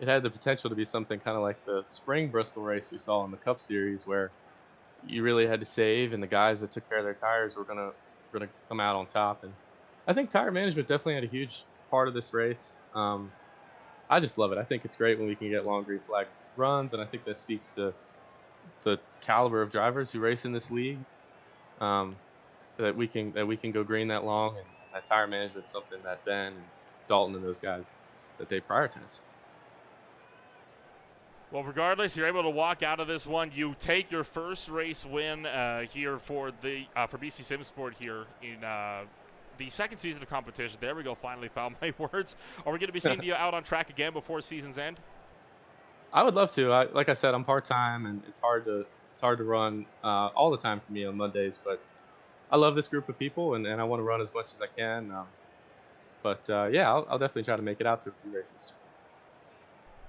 It had the potential to be something kind of like the spring Bristol race we saw in the Cup Series, where you really had to save, and the guys that took care of their tires were gonna come out on top. And I think tire management definitely had a huge part of this race. I just love it. I think it's great when we can get long green flag runs, and I think that speaks to the caliber of drivers who race in this league. That we can go green that long, and that tire management is something that Ben and Dalton and those guys that they prioritize. Well, regardless, you're able to walk out of this one. You take your first race win here for BC Sim Sport here in the second season of competition. There we go. Finally found my words. Are we going to be seeing you out on track again before season's end? I would love to. Like I said, I'm part-time, and it's hard to run all the time for me on Mondays. But I love this group of people, and I want to run as much as I can. Yeah, I'll definitely try to make it out to a few races.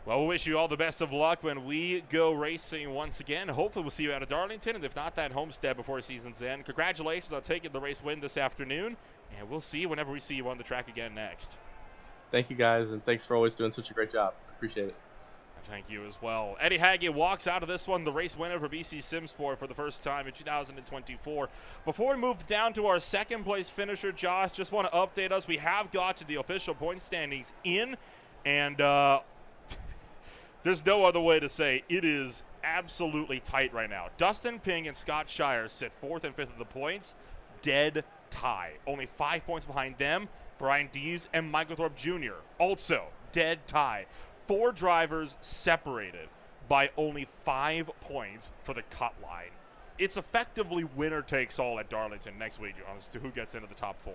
Well, we wish you all the best of luck when we go racing once again. Hopefully we'll see you out of Darlington, and if not, that Homestead before season's end. Congratulations on taking the race win this afternoon, and we'll see you whenever we see you on the track again next. Thank you, guys, and thanks for always doing such a great job. Appreciate it. Thank you as well. Eddie Hagge walks out of this one, the race winner for BC Simsport for the first time in 2024. Before we move down to our second place finisher, Josh, just want to update us. We have got to the official point standings in, and there's no other way to say it is absolutely tight right now. Dustin Ping and Scott Shire sit 4th and 5th of the points, dead tie. Only 5 points behind them, Brian Dees and Michael Thorpe Jr. Also dead tie. 4 drivers separated by only 5 points for the cut line. It's effectively winner takes all at Darlington next week as to who gets into the top 4.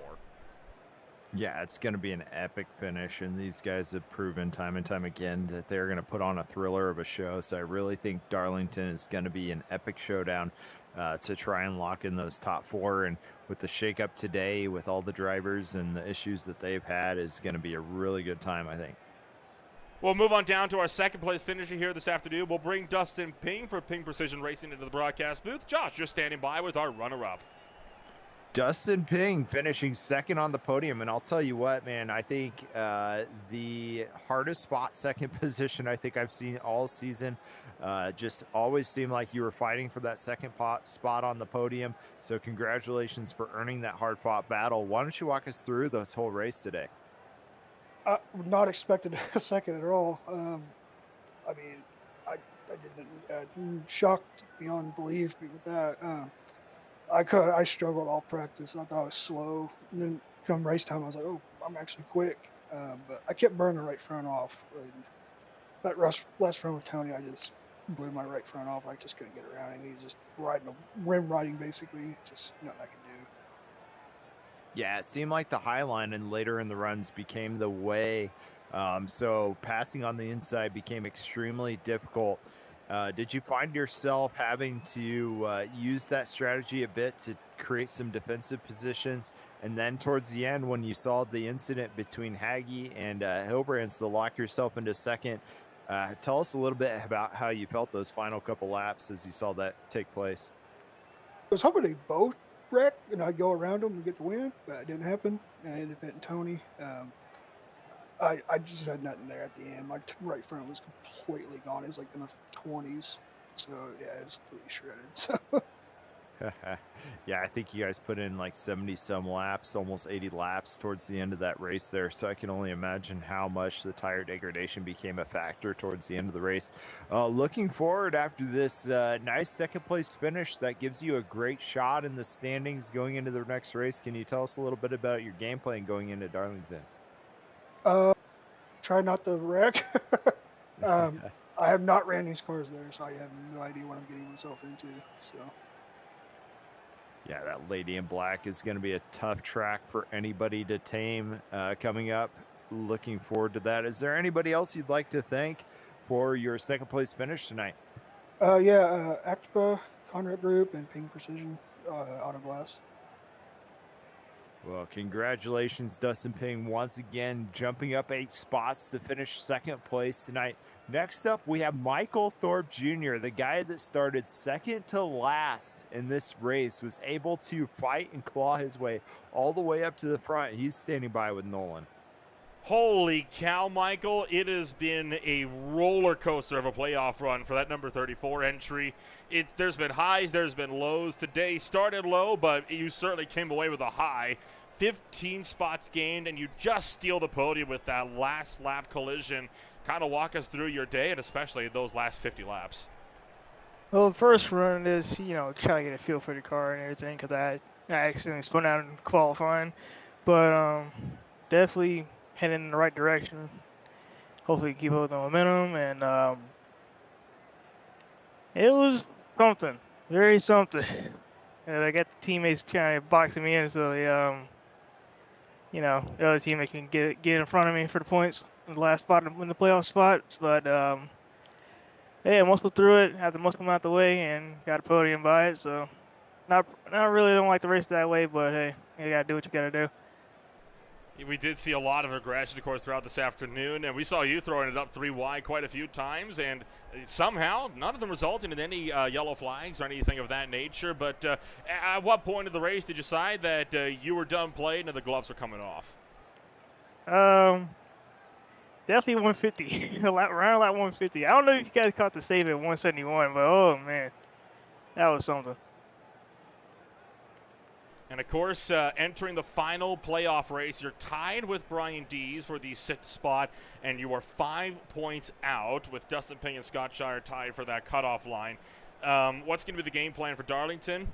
Yeah, it's going to be an epic finish, and these guys have proven time and time again that they're going to put on a thriller of a show. So I really think Darlington is going to be an epic showdown to try and lock in those top 4. And with the shakeup today, with all the drivers and the issues that they've had, is going to be a really good time, I think. We'll move on down to our second place finisher here this afternoon. We'll bring Dustin Ping for Ping Precision Racing into the broadcast booth. Josh, you're standing by with our runner-up. Dustin Ping finishing second on the podium, and I'll tell you what, man, I think the hardest spot, second position, I think I've seen all season. Just always seemed like you were fighting for that second spot on the podium. So congratulations for earning that hard-fought battle. Why don't you walk us through this whole race today? Not expected a second at all. I mean, I didn't shocked beyond belief with that. I struggled all practice. I thought I was slow, and then come race time, I was like, oh, I'm actually quick. But I kept burning the right front off. And that last run with Tony, I just blew my right front off. I just couldn't get around, and he was just rim riding basically. Just nothing I could do. Yeah, it seemed like the high line and later in the runs became the way. So passing on the inside became extremely difficult. Did you find yourself having to use that strategy a bit to create some defensive positions? And then towards the end, when you saw the incident between Hagge and Hilbrands to lock yourself into second, tell us a little bit about how you felt those final couple laps as you saw that take place. I was hoping they both wreck, and I'd go around them and get the win, but it didn't happen. And I ended up hitting Tony. I just had nothing there at the end. My right front was completely gone. It was like in the 20s. So, yeah, it was completely shredded. So. Yeah, I think you guys put in like 70-some laps, almost 80 laps towards the end of that race there. So I can only imagine how much the tire degradation became a factor towards the end of the race. Looking forward after this nice second-place finish, that gives you a great shot in the standings going into the next race. Can you tell us a little bit about your game plan going into Darlington? Try not to wreck. I have not ran these cars there, so I have no idea what I'm getting myself into. So. Yeah, that Lady in Black is going to be a tough track for anybody to tame coming up. Looking forward to that. Is there anybody else you'd like to thank for your second place finish tonight? Activa, Conrad Group, and Ping Precision Auto Glass. Well, congratulations, Dustin Ping, once again jumping up 8 spots to finish second place tonight. Next up, we have Michael Thorpe Jr., the guy that started second to last in this race, was able to fight and claw his way all the way up to the front. He's standing by with Nolan. Holy cow, Michael. It has been a roller coaster of a playoff run for that number 34 entry. There's been highs, there's been lows. Today started low, but you certainly came away with a high. 15 spots gained, and you just steal the podium with that last lap collision. Kind of walk us through your day, and especially those last 50 laps. Well, the first run is, trying to get a feel for the car and everything, because I accidentally spun out in qualifying. But definitely heading in the right direction. Hopefully keep up with the momentum, and It was something, very something. And I got the teammates kind of boxing me in, so they, the other teammate can get in front of me for the points in the last spot in the playoff spots. But yeah, muscle through it, had the muscle out the way, and got a podium by it. So not really don't like the race that way, but hey, you gotta do what you gotta do. We did see a lot of aggression, of course, throughout this afternoon, and we saw you throwing it up 3 wide quite a few times, and somehow none of them resulted in any yellow flags or anything of that nature. But at what point of the race did you decide that you were done playing and the gloves were coming off? Definitely 150, around like 150. I don't know if you guys caught the save at 171, but oh man, that was something. And, of course, entering the final playoff race, you're tied with Brian Dees for the 6th spot, and you are 5 points out with Dustin Ping and Scott Shire tied for that cutoff line. What's going to be the game plan for Darlington,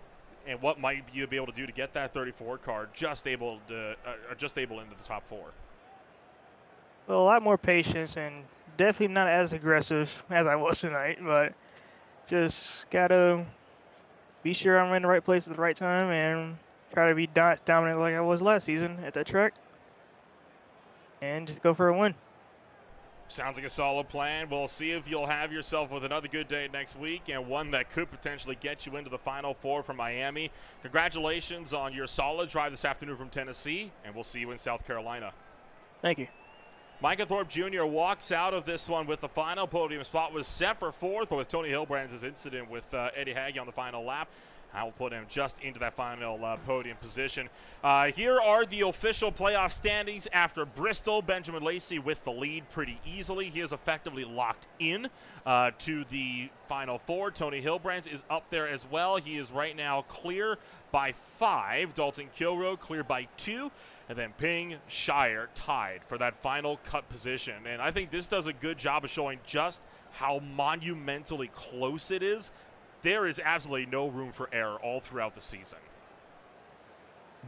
and what might you be able to do to get that 34 card just able into the top 4? Well, a lot more patience and definitely not as aggressive as I was tonight, but just got to be sure I'm in the right place at the right time and try to be dominant like I was last season at that track, and just go for a win. Sounds like a solid plan. We'll see if you'll have yourself with another good day next week, and one that could potentially get you into the Final Four from Miami. Congratulations on your solid drive this afternoon from Tennessee, and we'll see you in South Carolina. Thank you. Michael Thorpe Jr. walks out of this one with the final podium spot. Was set for 4th, but with Tony Hilbrand's incident with Eddie Hagge on the final lap, I will put him just into that final podium position. Here are the official playoff standings after Bristol. Benjamin Lacey with the lead pretty easily. He is effectively locked in to the Final Four. Tony Hilbrand is up there as well. He is right now clear by 5. Dalton Kilroe clear by 2. And then Ping, Shire tied for that final cut position. And I think this does a good job of showing just how monumentally close it is. There is absolutely no room for error all throughout the season.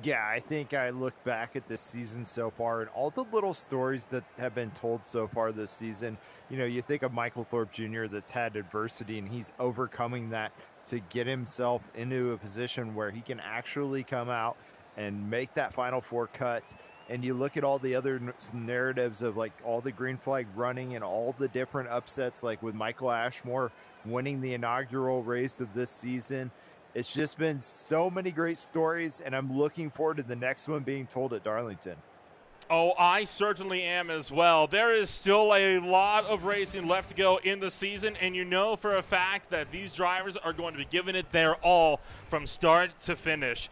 Yeah, I think I look back at this season so far and all the little stories that have been told so far this season. You know, you think of Michael Thorpe Jr. that's had adversity and he's overcoming that to get himself into a position where he can actually come out and make that Final Four cut. And you look at all the other narratives of like all the green flag running and all the different upsets, like with Michael Ashmore winning the inaugural race of this season. It's just been so many great stories, and I'm looking forward to the next one being told at Darlington. Oh, I certainly am as well. There is still a lot of racing left to go in the season, and you know for a fact that these drivers are going to be giving it their all from start to finish.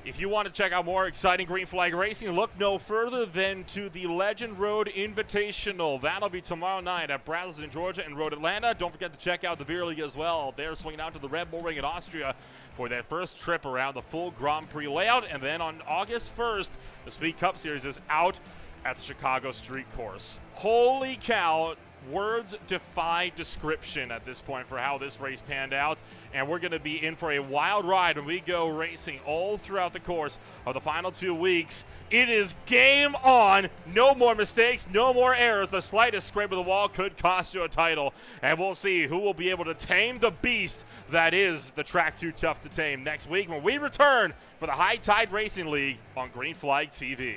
If you want to check out more exciting green flag racing, look no further than to the Legend Road Invitational. That'll be tomorrow night at Brazos in Georgia and Road Atlanta. Don't forget to check out the Beer League as well. They're swinging out to the Red Bull Ring in Austria for their first trip around the full Grand Prix layout. And then on August 1st, the Speed Cup Series is out at the Chicago Street Course. Holy cow. Words defy description at this point for how this race panned out, and we're going to be in for a wild ride when we go racing all throughout the course of the final 2 weeks. It is game on. No more mistakes, no more errors. The slightest scrape of the wall could cost you a title, and we'll see who will be able to tame the beast that is the Track Too Tough to Tame next week when we return for the High Tide Racing League on Green Flag TV.